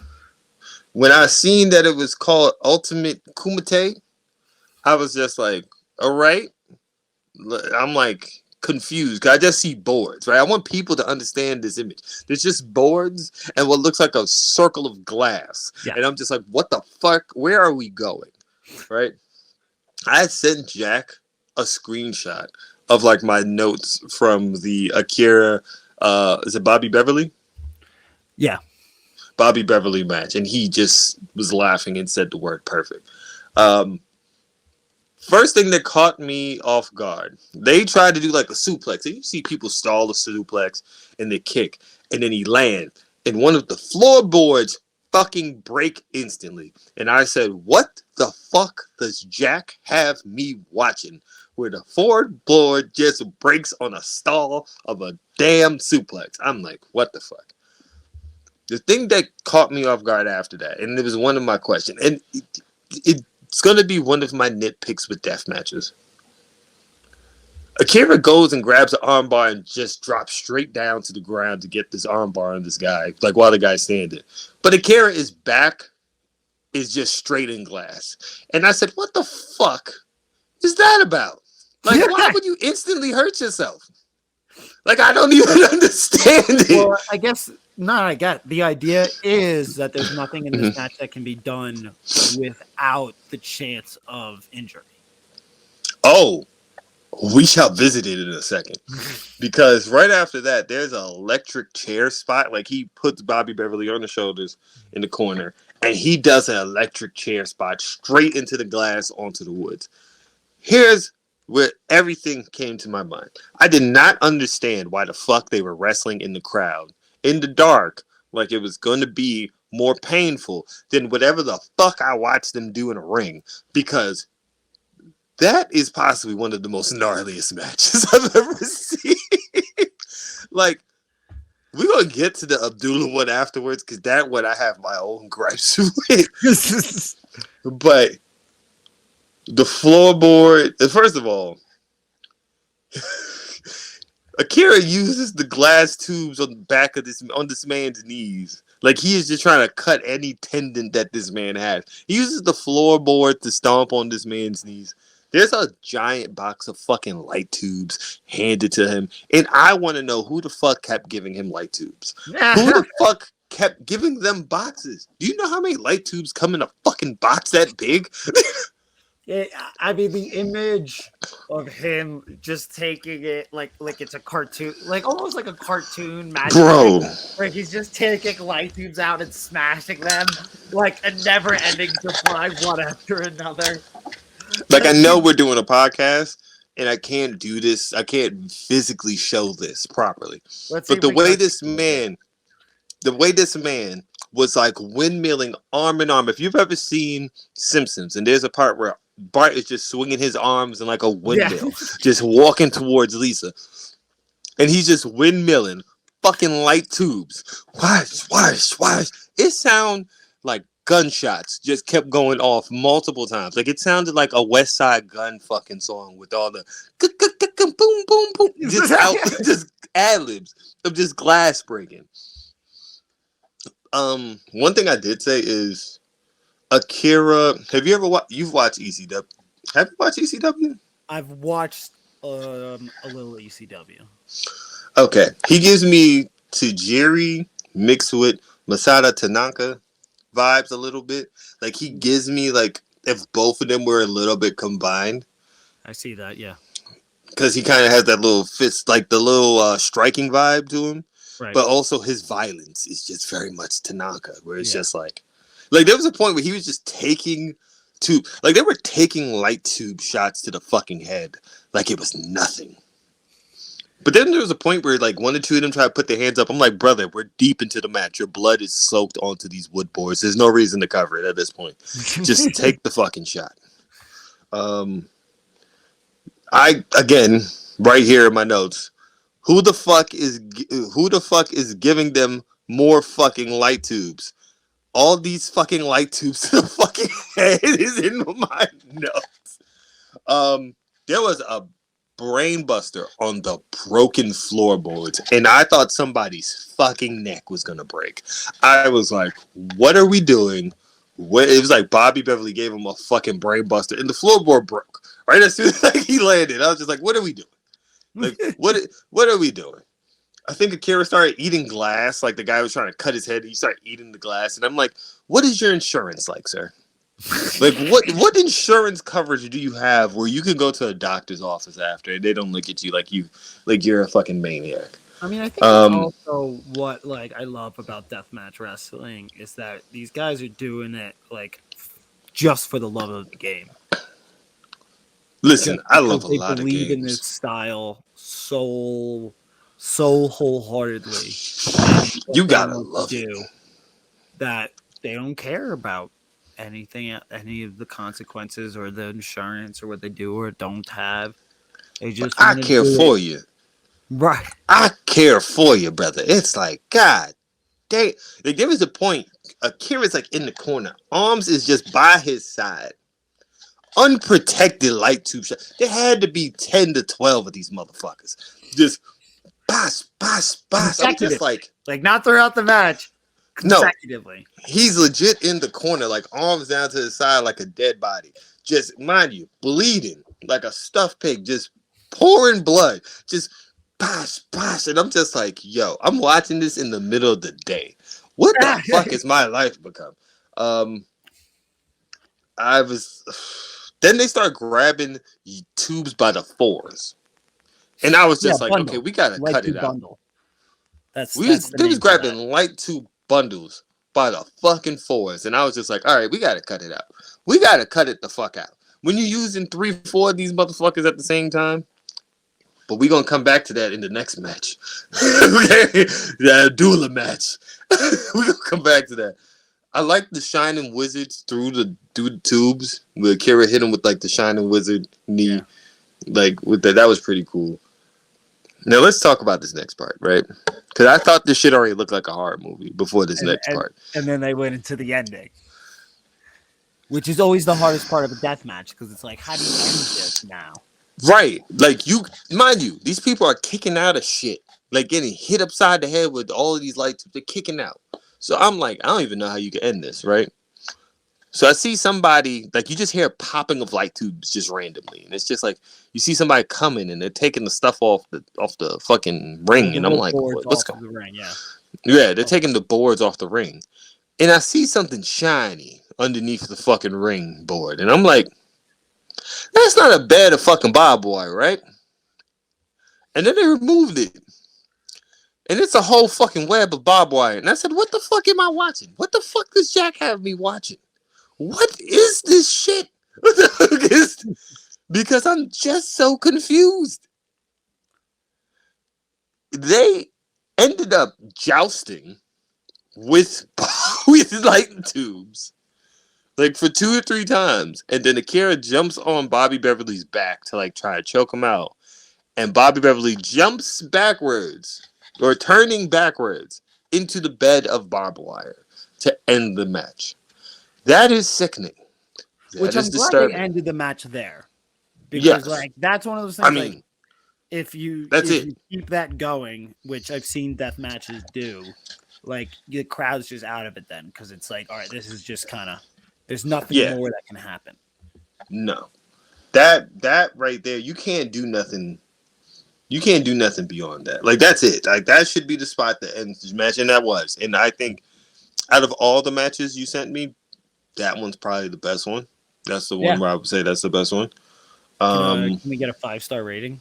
When I seen that it was called Ultimate Kumite, I was just like, all right. I'm like confused. I just see boards, right? I want people to understand this image. There's just boards and what looks like a circle of glass. Yeah. And I'm just like, what the fuck? Where are we going? Right? I had sent Jack a screenshot of like my notes from the Akira, is it Bobby Beverly? Yeah. Bobby Beverly match. And he just was laughing and said the word perfect. First thing that caught me off guard, they tried to do like a suplex. And you see people stall a suplex and they kick, and then he land, and one of the floorboards fucking break instantly. And I said, what the fuck does Jack have me watching? Where the floorboard just breaks on a stall of a damn suplex. I'm like, what the fuck? The thing that caught me off guard after that, and it was one of my questions, and it's going to be one of my nitpicks with death matches. Akira goes and grabs an armbar and just drops straight down to the ground to get this armbar on this guy, like while the guy's standing. But Akira's back is just straight in glass. And I said, what the fuck is that about? Like, why would you instantly hurt yourself? Like, I don't even understand it. Well, I guess... No, I get the idea is that there's nothing in this match that can be done without the chance of injury. Oh, we shall visit it in a second. Because right after that, there's an electric chair spot. Like he puts Bobby Beverly on the shoulders in the corner, and he does an electric chair spot straight into the glass onto the woods. Here's where everything came to my mind. I did not understand why the fuck they were wrestling in the crowd. In the dark, like it was going to be more painful than whatever the fuck I watched them do in a ring, because that is possibly one of the most gnarliest matches I've ever seen. Like, we're going to get to the Abdullah one afterwards, because that one I have my own gripes with. But the floorboard, first of all, Akira uses the glass tubes on the back of this man's knees. Like he is just trying to cut any tendon that this man has. He uses the floorboard to stomp on this man's knees. There's a giant box of fucking light tubes handed to him. And I want to know who the fuck kept giving him light tubes. Who the fuck kept giving them boxes? Do you know how many light tubes come in a fucking box that big? Yeah, I mean, the image of him just taking it like it's a cartoon, like almost like a cartoon magic, bro, where he's just taking light tubes out and smashing them like a never-ending supply, one after another. Like, I know we're doing a podcast, and I can't do this. I can't physically show this properly. But the way this man was like windmilling arm in arm. If you've ever seen Simpsons, and there's a part where Bart is just swinging his arms in like a windmill, just walking towards Lisa. And he's just windmilling fucking light tubes. Why? It sounded like gunshots just kept going off multiple times. Like it sounded like a West Side Gun fucking song with all the boom, boom, boom. Just ad-libs of just glass breaking. One thing I did say is Akira, have you ever watched? You've watched ECW. Have you watched ECW? I've watched a little ECW. Okay, he gives me Tajiri mixed with Masada Tanaka vibes a little bit. Like he gives me like if both of them were a little bit combined. I see that, yeah. Because he kind of has that little fist, like the little striking vibe to him. Right. but also his violence is just very much Tanaka, where it's just like there was a point where he was just taking they were taking light tube shots to the fucking head like it was nothing. But then there was a point where like one or two of them try to put their hands up. I'm like, brother, we're deep into the match. Your blood is soaked onto these wood boards. There's no reason to cover it at this point. Just take the fucking shot. Again, right here in my notes, who the fuck is giving them more fucking light tubes? All these fucking light tubes to the fucking head is in my notes. There was a brain buster on the broken floorboards, and I thought somebody's fucking neck was gonna break. I was like, what are we doing? It was like Bobby Beverly gave him a fucking brain buster, and the floorboard broke right as soon as he landed. I was just like, what are we doing? Like, what are we doing? I think Akira started eating glass. Like the guy was trying to cut his head. He started eating the glass. And I'm like, what is your insurance like, sir? Like, what insurance coverage do you have where you can go to a doctor's office after and they don't look at you like you're a fucking maniac? I mean, I think that's also what I love about deathmatch wrestling is that these guys are doing it just for the love of the game. Listen, I love a lot of games. They believe in this style so wholeheartedly. You gotta love it. That they don't care about any of the consequences or the insurance or what they do or don't have. They just I care for you. Right. I care for you, brother. It's like, God, there was a point. Akira's in the corner. Arms is just by his side. Unprotected light tube shot. There had to be 10 to 12 of these motherfuckers. Just pass. I'm just not throughout the match. Consecutively. No, he's legit in the corner, arms down to the side like a dead body. Just, mind you, bleeding like a stuffed pig, just pouring blood. Just pass. And I'm just like, yo, I'm watching this in the middle of the day. What the fuck has my life become? Then they start grabbing tubes by the fours. And I was just okay, we gotta cut it out. They was grabbing light tube bundles by the fucking fours. And I was just like, all right, we gotta cut it out. We gotta cut it the fuck out. When you're using 3-4 of these motherfuckers at the same time. But we're gonna come back to that in the next match. Okay? The dueling match. We're gonna come back to that. I like the Shining Wizards through the tubes where Akira hit him with the Shining Wizard knee. With that was pretty cool. Now let's talk about this next part, right? Because I thought this shit already looked like a horror movie before this next part. And then they went into the ending, which is always the hardest part of a death match because it's like, how do you end this now? Right, mind you, these people are kicking out of shit, getting hit upside the head with all of these light tubes. They're kicking out. So I'm like, I don't even know how you can end this, right? So I see somebody, you just hear a popping of light tubes just randomly. And it's just you see somebody coming and they're taking the stuff off the fucking ring. And I'm like, what's going on? Ring, yeah, they're taking the boards off the ring. And I see something shiny underneath the fucking ring board. And I'm like, that's not a bed of fucking barbed wire, right? And then they removed it. And it's a whole fucking web of barbed wire. And I said, what the fuck am I watching? What the fuck does Jack have me watching? What is this shit? Because I'm just so confused. They ended up jousting with light tubes. For 2 or 3 times. And then Akira jumps on Bobby Beverly's back to try to choke him out. And Bobby Beverly jumps backwards. Or turning backwards into the bed of barbed wire to end the match. That is sickening. Which I'm glad they ended the match there. Because that's one of those things. I mean, if you keep that going, which I've seen death matches do, the crowd's just out of it then because it's all right, this is just kind of there's nothing more that can happen. No, that right there, you can't do nothing. You can't do nothing beyond that. That's it. That should be the spot that ends the match, and that was. And I think out of all the matches you sent me, that one's probably the best one. That's the one where I would say that's the best one. Can we get a 5-star rating?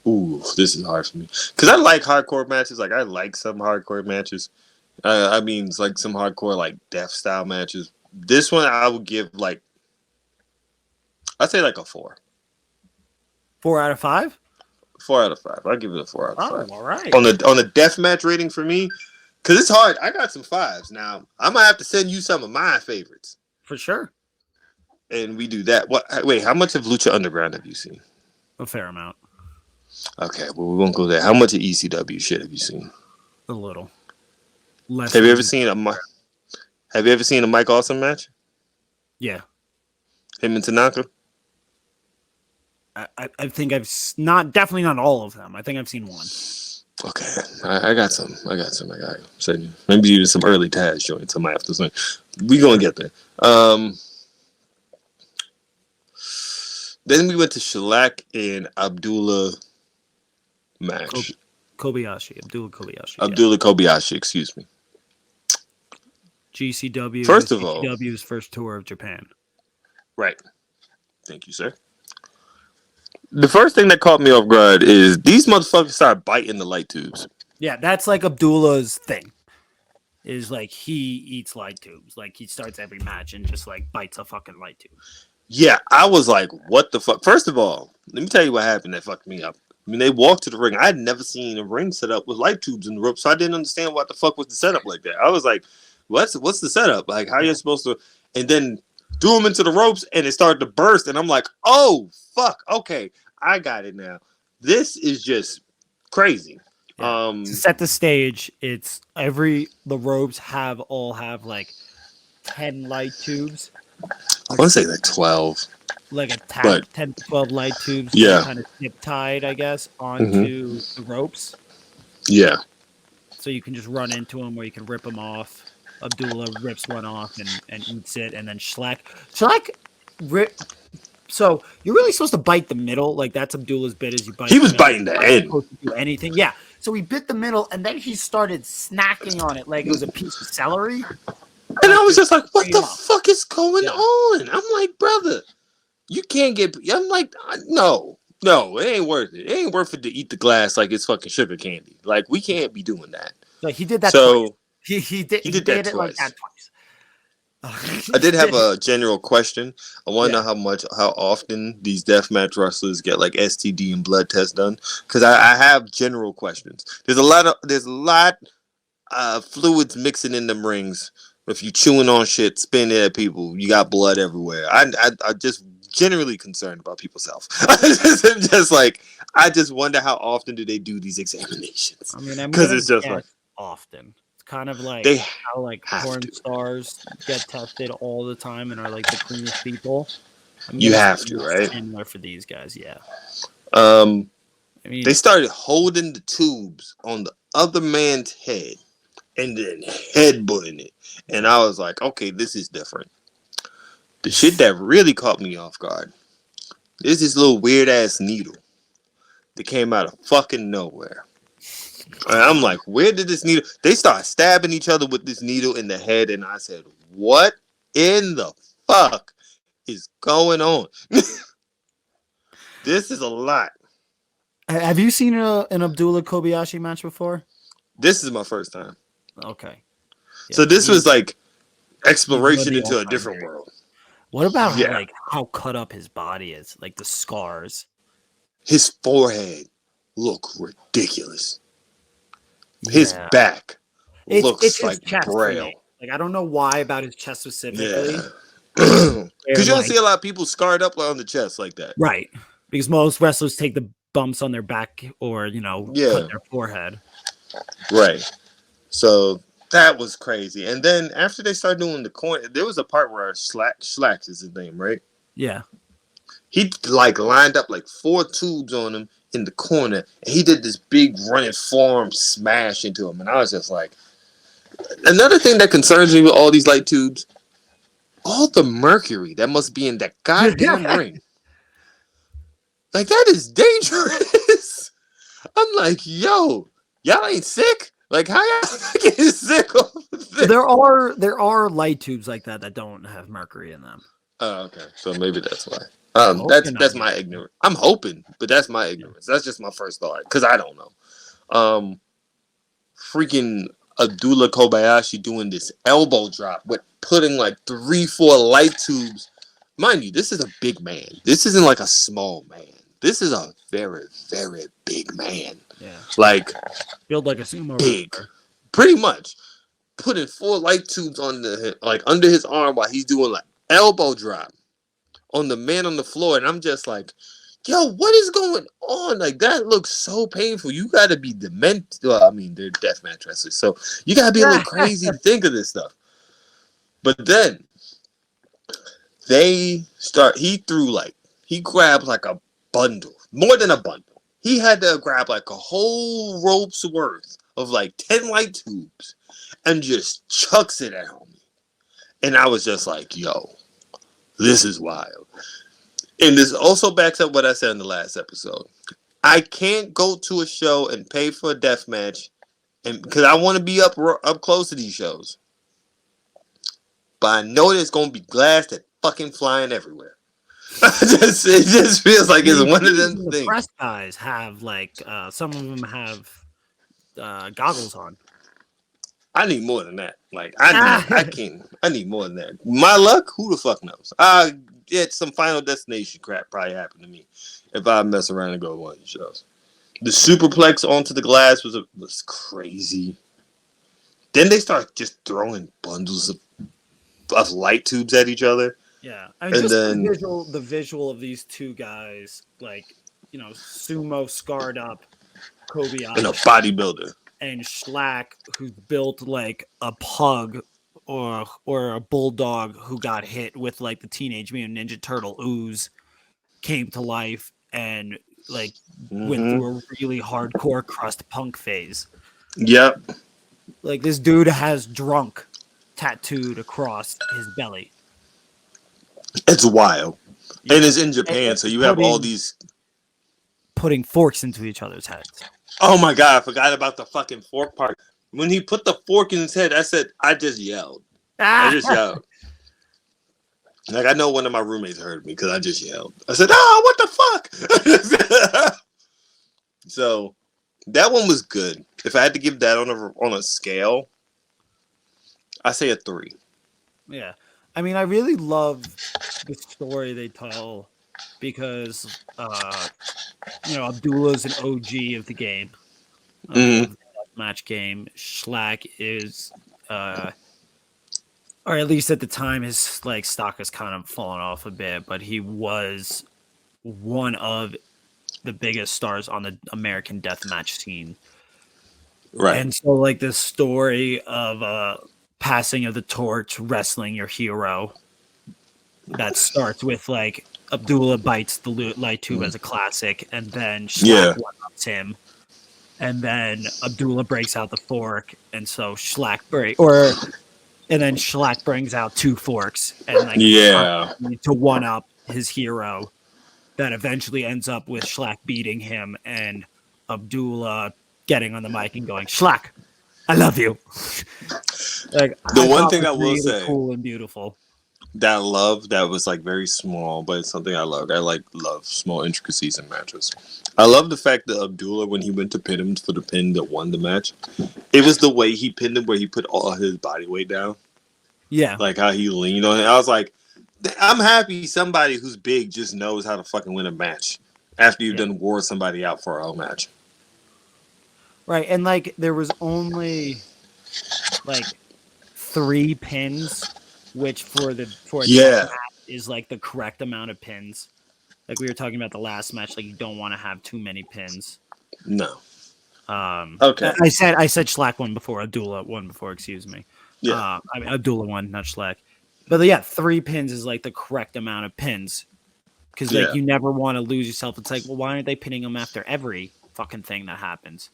Ooh, this is hard for me because I like hardcore matches. Like I like some hardcore matches. I mean, it's like some hardcore like death style matches. This one I would give like I'd say like a 4. 4 out of 5. 4 out of 5. I'll give it a 4 out of 5. Oh, all right. On the death match rating for me, because it's hard. I got some 5s now. I might have to send you some of my favorites. For sure. And we do that. What? Wait, how much of Lucha Underground have you seen? A fair amount. Okay, well we won't go there. How much of ECW shit have you seen? A little. Less. Have you ever seen a Mike Awesome match? Yeah. Him and Tanaka? I think definitely not all of them. I think I've seen one. Okay, I got some. I got send you. Maybe even some early Taz joints. I might have to say. We gonna get there. Then we went to Shellac and Abdullah match. Abdullah Kobayashi. Abdullah Kobayashi, excuse me. GCW. First of all, GCW's first tour of Japan. Right. Thank you, sir. The first thing that caught me off guard is these motherfuckers start biting the light tubes. Yeah, that's like Abdullah's thing. Is like he eats light tubes. Like he starts every match and just like bites a fucking light tube. Yeah, I was like, what the fuck? First of all, let me tell you what happened that fucked me up. I mean, they walked to the ring. I had never seen a ring set up with light tubes in the rope, so I didn't understand what the fuck was the setup like that. I was like, what's the setup? Like, how are you supposed to... And then threw them into the ropes, and it started to burst, and I'm like, oh, fuck, okay, I got it now. This is just crazy. Yeah. To set the stage, it's the ropes all have like 10 light tubes. I want to say like 12. Like 10 to 12 light tubes. Yeah. Kind of snip tied, I guess, onto the ropes. Yeah. So you can just run into them or you can rip them off. Abdullah rips one off and eats it. And then Shellac so you're really supposed to bite the middle. Like that's Abdullah's bit is you bite. He was biting the end. Supposed to do anything. Yeah. So he bit the middle and then he started snacking on it like it was a piece of celery. And I was just like, what the fuck is going on? I'm like, brother, you can't get... I'm like, no, it ain't worth it. It ain't worth it to eat the glass like it's fucking sugar candy. Like, we can't be doing that. Like, he did that twice. He did that it twice. Like that twice. I did have a general question. I want to know how often these deathmatch wrestlers get like STD and blood tests done. Because I have general questions. There's a lot of fluids mixing in them rings. If you chewing on shit, spitting it at people, you got blood everywhere. I just generally concerned about people's health. I just wonder how often do they do these examinations? I mean, because it's just like often. It's kind of like how like porn stars get tested all the time and are like the cleanest people. I mean, you have to, right? Similar for these guys, yeah. I mean, they started holding the tubes on the other man's head and then headbutting it. And I was like, okay, this is different. The shit that really caught me off guard is this little weird ass needle that came out of fucking nowhere. And I'm like, where did this needle... They start stabbing each other with this needle in the head. And I said, what in the fuck is going on? This is a lot. Have you seen an Abdullah Kobayashi match before? This is my first time. Okay. Yeah, so this was like exploration into a different world. What about how cut up his body is? Like the scars. His forehead look ridiculous. His back looks like braille. Like I don't know why about his chest specifically. Because you don't see a lot of people scarred up on the chest like that. Right. Because most wrestlers take the bumps on their back or, cut their forehead. Right. So that was crazy. And then after they started doing the corner, there was a part where Slacks is his name, right? Yeah. He like lined up like 4 tubes on him in the corner, and he did this big running forearm smash into him. And I was just like, another thing that concerns me with all these light tubes, all the mercury that must be in that goddamn ring. Like, that is dangerous. I'm like, yo, y'all ain't sick? Like, how y'all getting sick off of this? There are light tubes like that don't have mercury in them. Oh, okay. So maybe that's why. That's my ignorance. I'm hoping, but that's my ignorance. That's just my first thought because I don't know. Freaking Abdullah Kobayashi doing this elbow drop with putting like 3-4 light tubes. Mind you, this is a big man. This isn't like a small man. This is a very, very big man. Yeah. Like build like a sumo. Big. Pretty much. Putting 4 light tubes on under his arm while he's doing like elbow drop on the man on the floor, and I'm just like, yo, what is going on? Like, that looks so painful. You got to be demented. Well, I mean, they're deathmatch wrestlers, so you got to be a little crazy to think of this stuff. But then he grabbed like a bundle, more than a bundle. He had to grab like a whole rope's worth of like 10 light tubes and just chucks it at me. And I was just like, yo, this is wild. And this also backs up what I said in the last episode. I can't go to a show and pay for a death match because I want to be up close to these shows. But I know there's going to be glass that fucking flying everywhere. It just feels like it's one of them things. The press guys have like some of them have goggles on. I need more than that. Like I need more than that. My luck, who the fuck knows? Some Final Destination crap probably happened to me if I mess around and go to one of these shows. The superplex onto the glass was crazy. Then they start just throwing bundles of light tubes at each other. Yeah, I mean, the visual of these two guys, like, you know, sumo scarred up, Kobayashi, and a bodybuilder, and Schlack, who's built like a pug or a bulldog who got hit with like the Teenage Mutant Ninja Turtle ooze, came to life and like went through a really hardcore crust punk phase. Yep. Like, this dude has drunk tattooed across his belly. It's wild. Yeah. And it's in Japan, so you have all these putting forks into each other's heads. Oh my god, I forgot about the fucking fork part. When he put the fork in his head, I just yelled. I just yelled. Like, I know one of my roommates heard me because I just yelled. I said, what the fuck? So that one was good. If I had to give that on a scale, I say a 3. Yeah. I mean, I really love the story they tell because, Abdullah's an OG of the game, match game. Schlack is, or at least at the time, his like stock has kind of fallen off a bit, but he was one of the biggest stars on the American deathmatch scene. Right. And so, like, the story of passing of the torch, wrestling your hero, that starts with like Abdullah bites the light tube as a classic, and then Schlack one-ups him, and then Abdullah breaks out the fork, and so Schlack brings out 2 forks and like to one up his hero. That eventually ends up with Schlack beating him and Abdullah getting on the mic and going, "Schlack, I love you." Like, the one thing I will say, cool and beautiful. That was like very small, but it's something I loved. I love small intricacies in matches. I love the fact that Abdullah, when he went to pin him for the pin that won the match, it was the way he pinned him, where he put all his body weight down. Yeah, like how he leaned on it. I was like, I'm happy somebody who's big just knows how to fucking win a match after you've done wore somebody out for a whole match. Right, and like there was only like 3 pins, which for a match is like the correct amount of pins. Like we were talking about the last match, like you don't want to have too many pins. No. Okay. I said Schlack won before, Abdullah won before. Excuse me. Yeah. I mean Abdullah won, not Schlack. But 3 pins is like the correct amount of pins, because like you never want to lose yourself. It's like, well, why aren't they pinning them after every fucking thing that happens?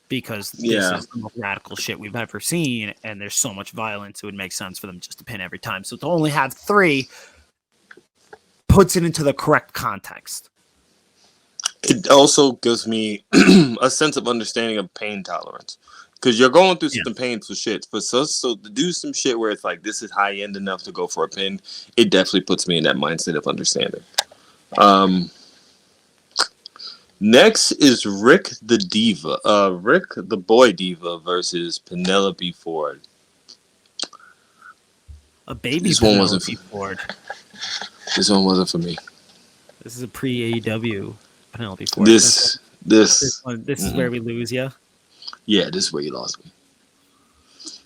Because this is the most radical shit we've ever seen, and there's so much violence, it would make sense for them just to pin every time. So to only have 3 puts it into the correct context. It also gives me a sense of understanding of pain tolerance, because you're going through some painful shit. So to do some shit where it's like, this is high end enough to go for a pin, it definitely puts me in that mindset of understanding. Um, Next is Rick the Diva. Rick the Boy Diva versus Penelope Ford. A baby This one wasn't. Penelope Ford. This one wasn't for me. This is a pre-AEW Penelope Ford. This. This is where we lose you. Yeah, this is where you lost me.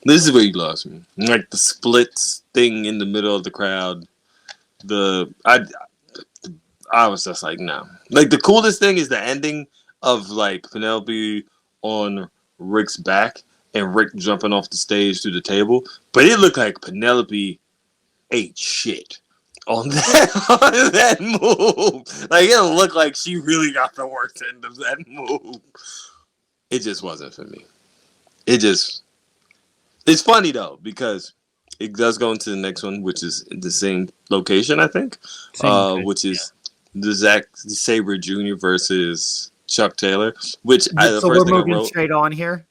This is where you lost me. Like the splits thing in the middle of the crowd. I was just like, no. Like the coolest thing is the ending of like Penelope on Rick's back and Rick jumping off the stage through the table. But it looked like Penelope ate shit on that move. Like it looked like she really got the worst end of that move. It just wasn't for me. It's funny though, because it does go into the next one, which is the same location, I think. Which is the Zack Sabre Jr. versus Chuck Taylor. Which we're moving straight on here.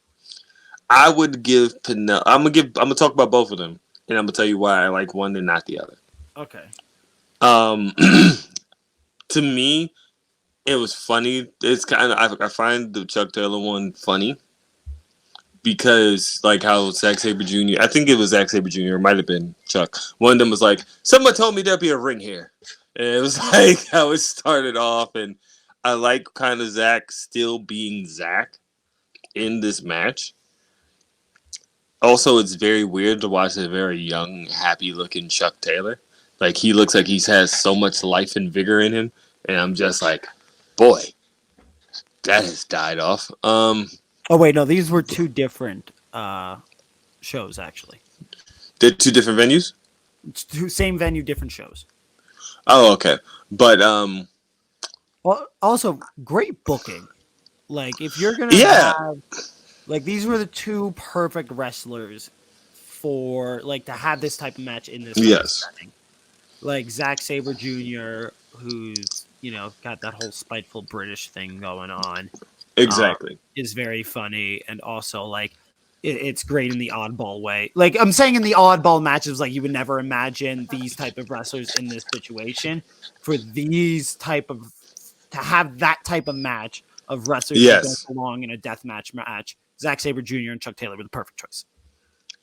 I would give I'm gonna talk about both of them, and I'm gonna tell you why I like one and not the other. Okay. To me, it was funny. It's kind of I find the Chuck Taylor one funny because like how Zack Sabre Jr. I think it was Zack Sabre Jr. It might have been Chuck. One of them was like, "Someone told me there'd be a ring here," and it was like how it started off. And I like kind of Zack still being Zack in this match. Also, it's very weird to watch a very young, happy-looking Chuck Taylor. Like, he looks like he has so much life and vigor in him. And I'm just like, boy, that has died off. Oh, wait, no, these were two different shows, actually. They're two different venues? Same venue, different shows. Oh, okay. But, well, also, great booking. Like, if you're going to have... Like, these were the two perfect wrestlers for, like, to have this type of match in this setting. Like, Zack Sabre Jr., who's, you know, got that whole spiteful British thing going on. Exactly. Is very funny, and also, like, it's great in the oddball way. Like, I'm saying in the oddball matches, like, you would never imagine these type of wrestlers in this situation. For these type of... To have that type of match of wrestlers that don't belong in a deathmatch match... Zack Sabre Jr. and Chuck Taylor were the perfect choice.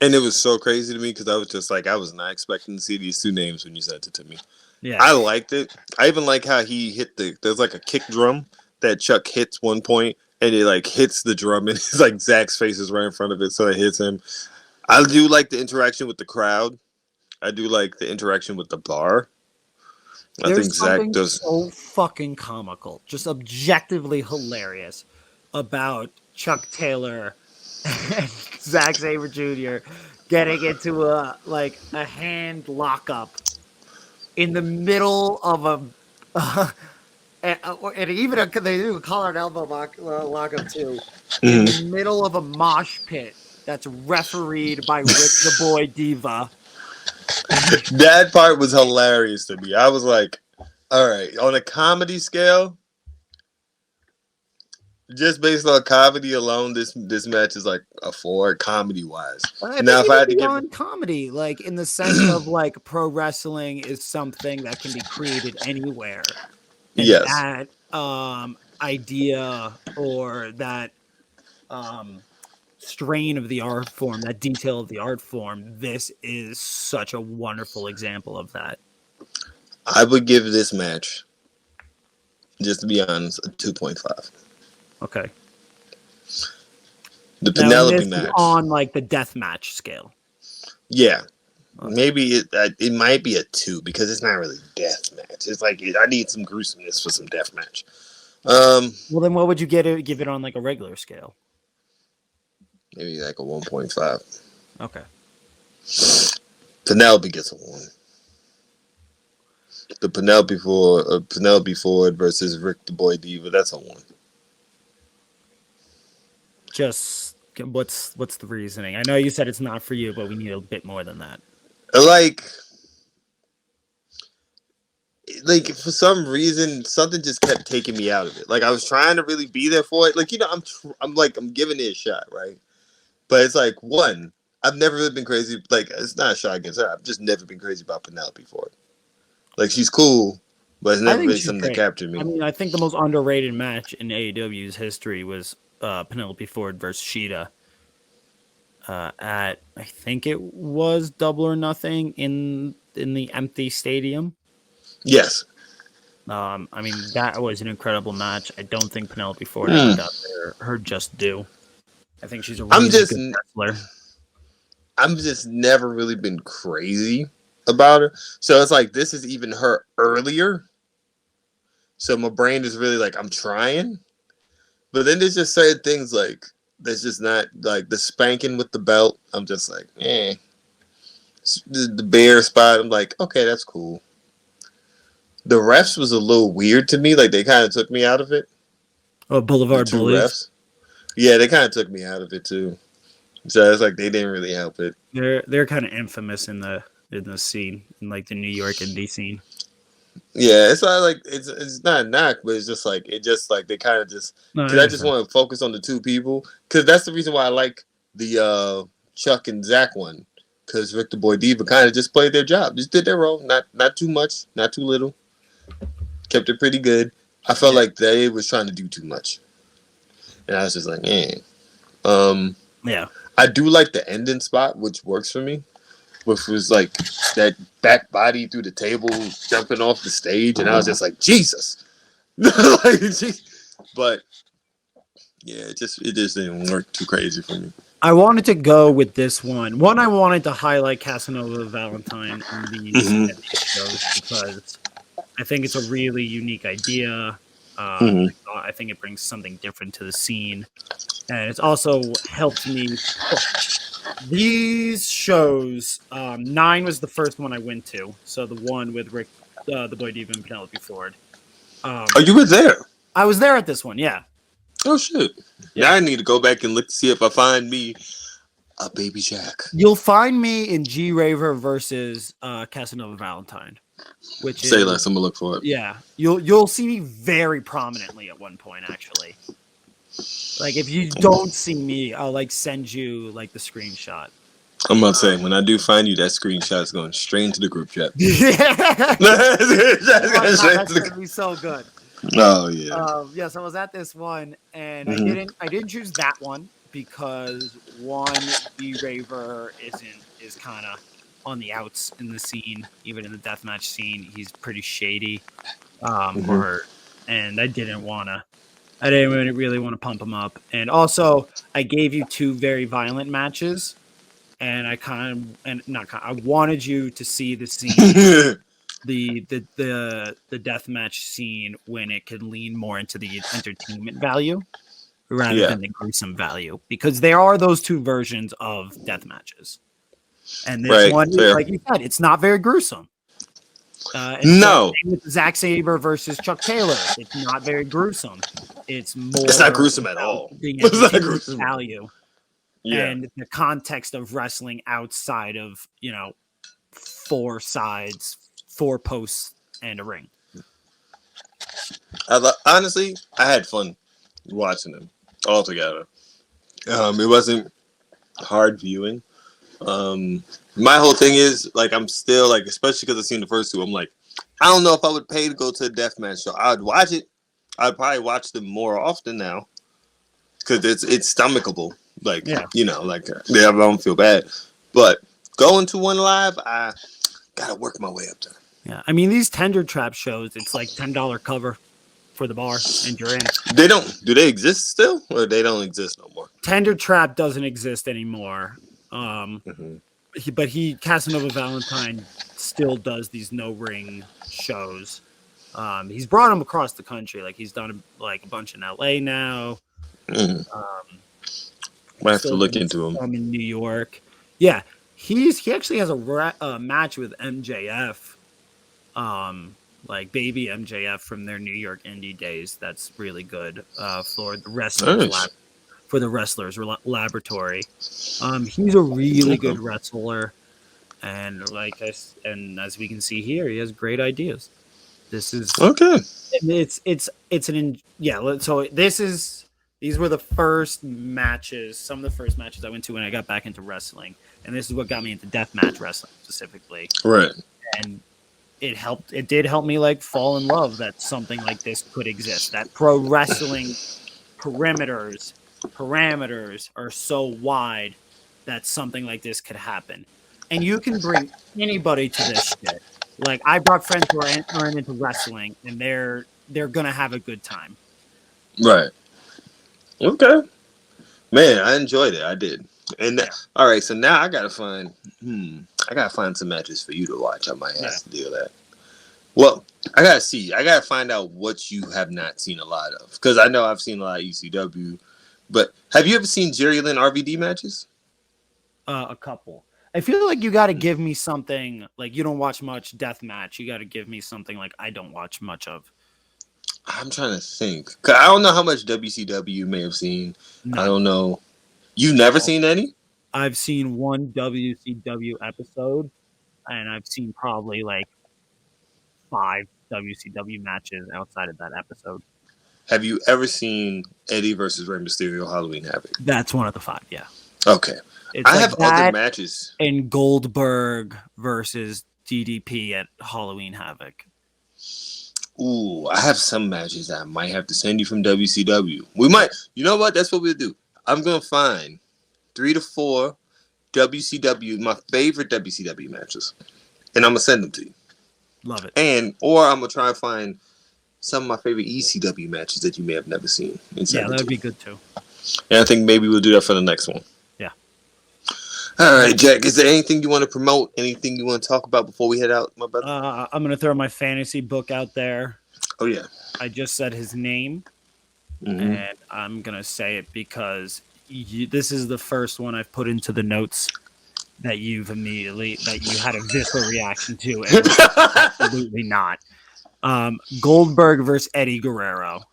And it was so crazy to me because I was just like, I was not expecting to see these two names when you sent it to me. Yeah. I liked it. I even like how he hit there's like a kick drum that Chuck hits one point and it like hits the drum and it's like Zack's face is right in front of it, so it hits him. I do like the interaction with the crowd. I do like the interaction with the bar. I think Zack does so fucking comical, just objectively hilarious about Chuck Taylor and Zack Sabre Jr. getting into a hand lockup in the middle of and even they do a collar and elbow lockup too, in the middle of a mosh pit that's refereed by Rick the Boy Diva. That part was hilarious to me. I was like, all right, on a comedy scale, just based on comedy alone, this match is like a 4 comedy wise. Now, if I had to give comedy, like in the sense of like pro wrestling is something that can be created anywhere. And that idea or that strain of the art form, that detail of the art form, this is such a wonderful example of that. I would give this match, just to be honest, a 2.5. Okay. The Penelope match on like the death match scale. Yeah, okay. Maybe it might be a 2 because it's not really death match. It's like I need some gruesomeness for some death match. Well, then what would you give it on like a regular scale? Maybe like a 1.5. Okay. Penelope gets a 1. The Penelope Ford versus Rick the Boy Diva, that's a 1. Just what's the reasoning? I know you said it's not for you, but we need a bit more than that. Like for some reason, something just kept taking me out of it. Like I was trying to really be there for it. Like I'm giving it a shot, right? But it's like I've never really been crazy. Like it's not a shot against her. I've just never been crazy about Penelope Ford. Like she's cool, but it's I never think really she's something that great. captured me. I mean, I think the most underrated match in AEW's history was Penelope Ford versus Sheeta at, I think it was Double or Nothing in the empty stadium. Yes. I mean, that was an incredible match. I don't think Penelope Ford ever got her just due. I think she's a really good wrestler. I'm just never really been crazy about her. So it's like this is even her earlier. So my brain is really like I'm trying. But then there's just certain things like that's just not like the spanking with the belt. I'm just like, eh. The bear spot, I'm like, okay, that's cool. The refs was a little weird to me. Like they kind of took me out of it. Oh, Boulevard Bullies. Refs. Yeah, they kind of took me out of it too. So it's like they didn't really help it. They're kind of infamous in the scene, in like the New York indie scene. Yeah, it's not like it's not a knock, but it's just like they kind of just because I just want to focus on the two people because that's the reason why I like the Chuck and Zach one because Rick the Boy Diva kind of just played their job, just did their role, not too much, not too little, kept it pretty good. I felt like they was trying to do too much, and I was just like, yeah. I do like the ending spot, which works for me, which was like that back body through the table, jumping off the stage, and I was just like, Jesus. Like, but yeah, it just didn't work too crazy for me. I wanted to go with this one. I wanted to highlight Casanova Valentine in these shows because I think it's a really unique idea. I think it brings something different to the scene. And it's also helped me push. These shows, 9 was the first one I went to. So the one with Rick, the Boy Diva, and Penelope Ford. Oh, you were there? I was there at this one, yeah. Oh, shit. Yeah. Now I need to go back and look to see if I find me a Baby Jack. You'll find me in G Raver versus Casanova Valentine. Which Say less, I'm going to look for it. Yeah. You'll see me very prominently at one point, actually. Like, if you don't see me, I'll, like, send you, like, the screenshot. I'm about to say, when I do find you, that screenshot's going straight into the group chat. Yeah! That's going to be so good. Oh, yeah. Yeah, so I was at this one, and I didn't choose that one because, one, B-Raver is kind of on the outs in the scene, even in the deathmatch scene. He's pretty shady. And I didn't really want to pump him up. And also, I gave you 2 very violent matches, and I wanted you to see the scene, the deathmatch scene when it could lean more into the entertainment value rather than the gruesome value, because there are those 2 versions of death matches, and this one, like you said, it's not very gruesome. No, with Zack Sabre versus Chuck Taylor, it's not very gruesome. It's not gruesome at all. It's not gruesome value, and the context of wrestling outside of 4 sides, 4 posts, and a ring. Honestly, I had fun watching them all together. It wasn't hard viewing. My whole thing is like I'm still like, especially because I've seen the first 2. I'm like, I don't know if I would pay to go to a deathmatch show. I'd watch it. I'd probably watch them more often now because it's stomachable. Like I don't feel bad. But going to one live, I gotta work my way up there. Yeah, I mean these tender trap shows, it's like $10 cover for the bar, and you're in. Do they exist still, or they don't exist no more? Tender trap doesn't exist anymore. But Casanova Valentine still does these no ring shows. He's brought them across the country. Like he's done like a bunch in LA now. Might have to look into him. In New York. Yeah, he actually has a match with MJF. Like baby MJF from their New York indie days. That's really good for the wrestlers. Nice. For the wrestlers laboratory. He's a really good wrestler, and as we can see here, he has great ideas. This is okay. So these were the first matches, some of the first matches I went to when I got back into wrestling, and this is what got me into deathmatch wrestling specifically. Right. And it did help me like fall in love that something like this could exist. That pro wrestling parameters are so wide that something like this could happen. And you can bring anybody to this shit. Like I brought friends who aren't into wrestling, and they're gonna have a good time. Right. Okay. Man, I enjoyed it. I did. And all right, so now I gotta find some matches for you to watch. I might have to do that. Well, I gotta find out what you have not seen a lot of, because I know I've seen a lot of ECW. But have you ever seen Jerry Lynn RVD matches? A couple. I feel like you got to give me something like you don't watch much death match. You got to give me something like I don't watch much of. I'm trying to think. 'Cause I don't know how much WCW you may have seen. No. I don't know. You've never seen any? I've seen one WCW episode, and I've seen probably like 5 WCW matches outside of that episode. Have you ever seen Eddie versus Rey Mysterio Halloween Havoc? That's one of the 5, yeah. Okay. I have other matches. And Goldberg versus DDP at Halloween Havoc. Ooh, I have some matches that I might have to send you from WCW. We might. You know what? That's what we'll do. I'm going to find 3 to 4 WCW, my favorite WCW matches, and I'm going to send them to you. Love it. Or I'm going to try and find some of my favorite ECW matches that you may have never seen. Yeah, that would be good too. And I think maybe we'll do that for the next one. Yeah. All right, Jack. Is there anything you want to promote? Anything you want to talk about before we head out, my brother? I'm going to throw my fantasy book out there. Oh, yeah. I just said his name, and I'm going to say it because this is the first one I've put into the notes that you had a visceral reaction to, and absolutely not. Goldberg versus Eddie Guerrero.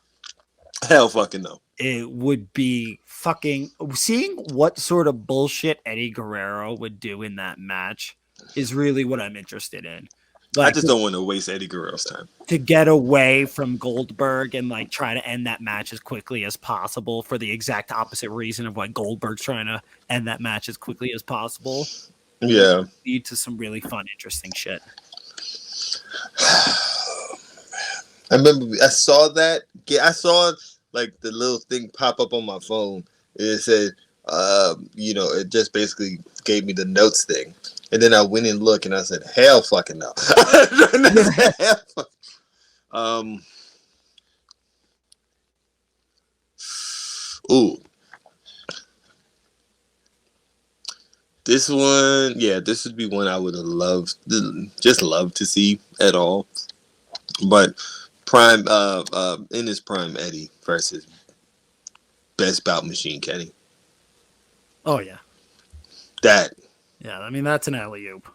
Hell fucking no. It would be fucking seeing what sort of bullshit Eddie Guerrero would do in that match is really what I'm interested in. Like, I just don't want to waste Eddie Guerrero's time. To get away from Goldberg and like try to end that match as quickly as possible for the exact opposite reason of why Goldberg's trying to end that match as quickly as possible. Yeah. Lead to some really fun, interesting shit. I remember I saw that. I saw like the little thing pop up on my phone. It said, it just basically gave me the notes thing. And then I went and looked and I said, hell fucking no. Ooh. This one, this would be one I would have loved to see at all. But prime in his prime, Eddie versus Best Bout Machine Kenny. Oh yeah. I mean that's an alley-oop.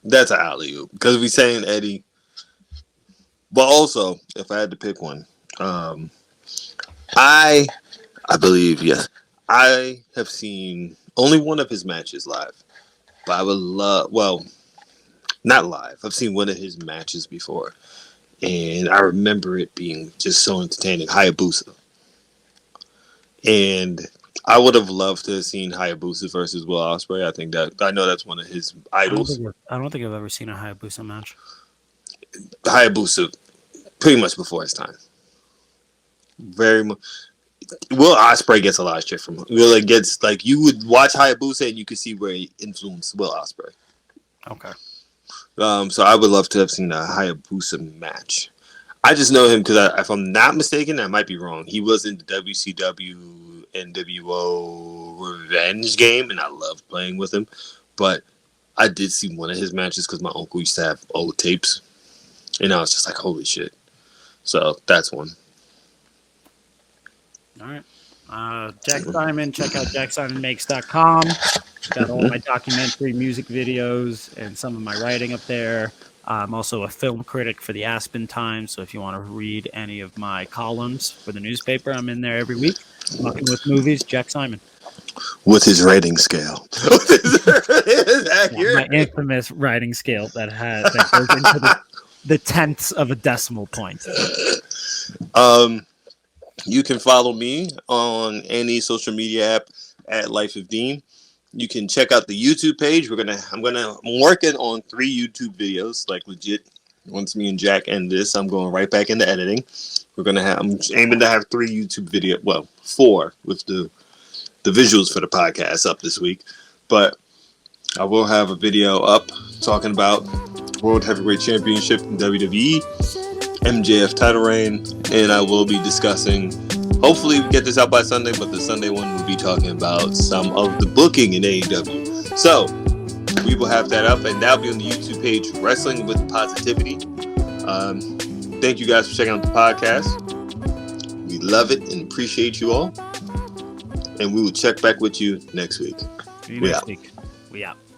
That's an alley-oop. Because we're saying Eddie. But also, if I had to pick one, I believe, yes. I have seen only one of his matches live. But I would love, not live. I've seen one of his matches before. And I remember it being just so entertaining. Hayabusa. And I would have loved to have seen Hayabusa versus Will Ospreay. I know that's one of his idols. I don't think I've ever seen a Hayabusa match. Hayabusa, pretty much before his time. Very much. Will Ospreay gets a lot of shit from him. Will gets like you would watch Hayabusa and you could see where he influenced Will Ospreay. Okay. So I would love to have seen a Hayabusa match. I just know him because if I'm not mistaken, I might be wrong. He was in the WCW NWO Revenge game, and I loved playing with him. But I did see one of his matches because my uncle used to have old tapes, and I was just like, holy shit. So that's one. All right. Jack Simon, check out JackSimonMakes.com. Got all my documentary music videos and some of my writing up there. I'm also a film critic for the Aspen Times, so if you want to read any of my columns for the newspaper, I'm in there every week. Talking with movies, Jack Simon. With his rating scale. My infamous writing scale that goes into the tenths of a decimal point. You can follow me on any social media app at Life of Dean. You can check out the YouTube page. I'm working on 3 YouTube videos, like legit once me and Jack end this, I'm going right back into editing. I'm aiming to have 3 YouTube videos, well, 4 with the visuals for the podcast up this week. But I will have a video up talking about World Heavyweight Championship in WWE, MJF title reign, and I will be discussing, hopefully we get this out by Sunday, but the Sunday one will be talking about some of the booking in AEW. So, we will have that up, and that'll be on the YouTube page, Wrestling with Positivity. Thank you guys for checking out the podcast. We love it and appreciate you all. And we will check back with you next week. See you next week. We out.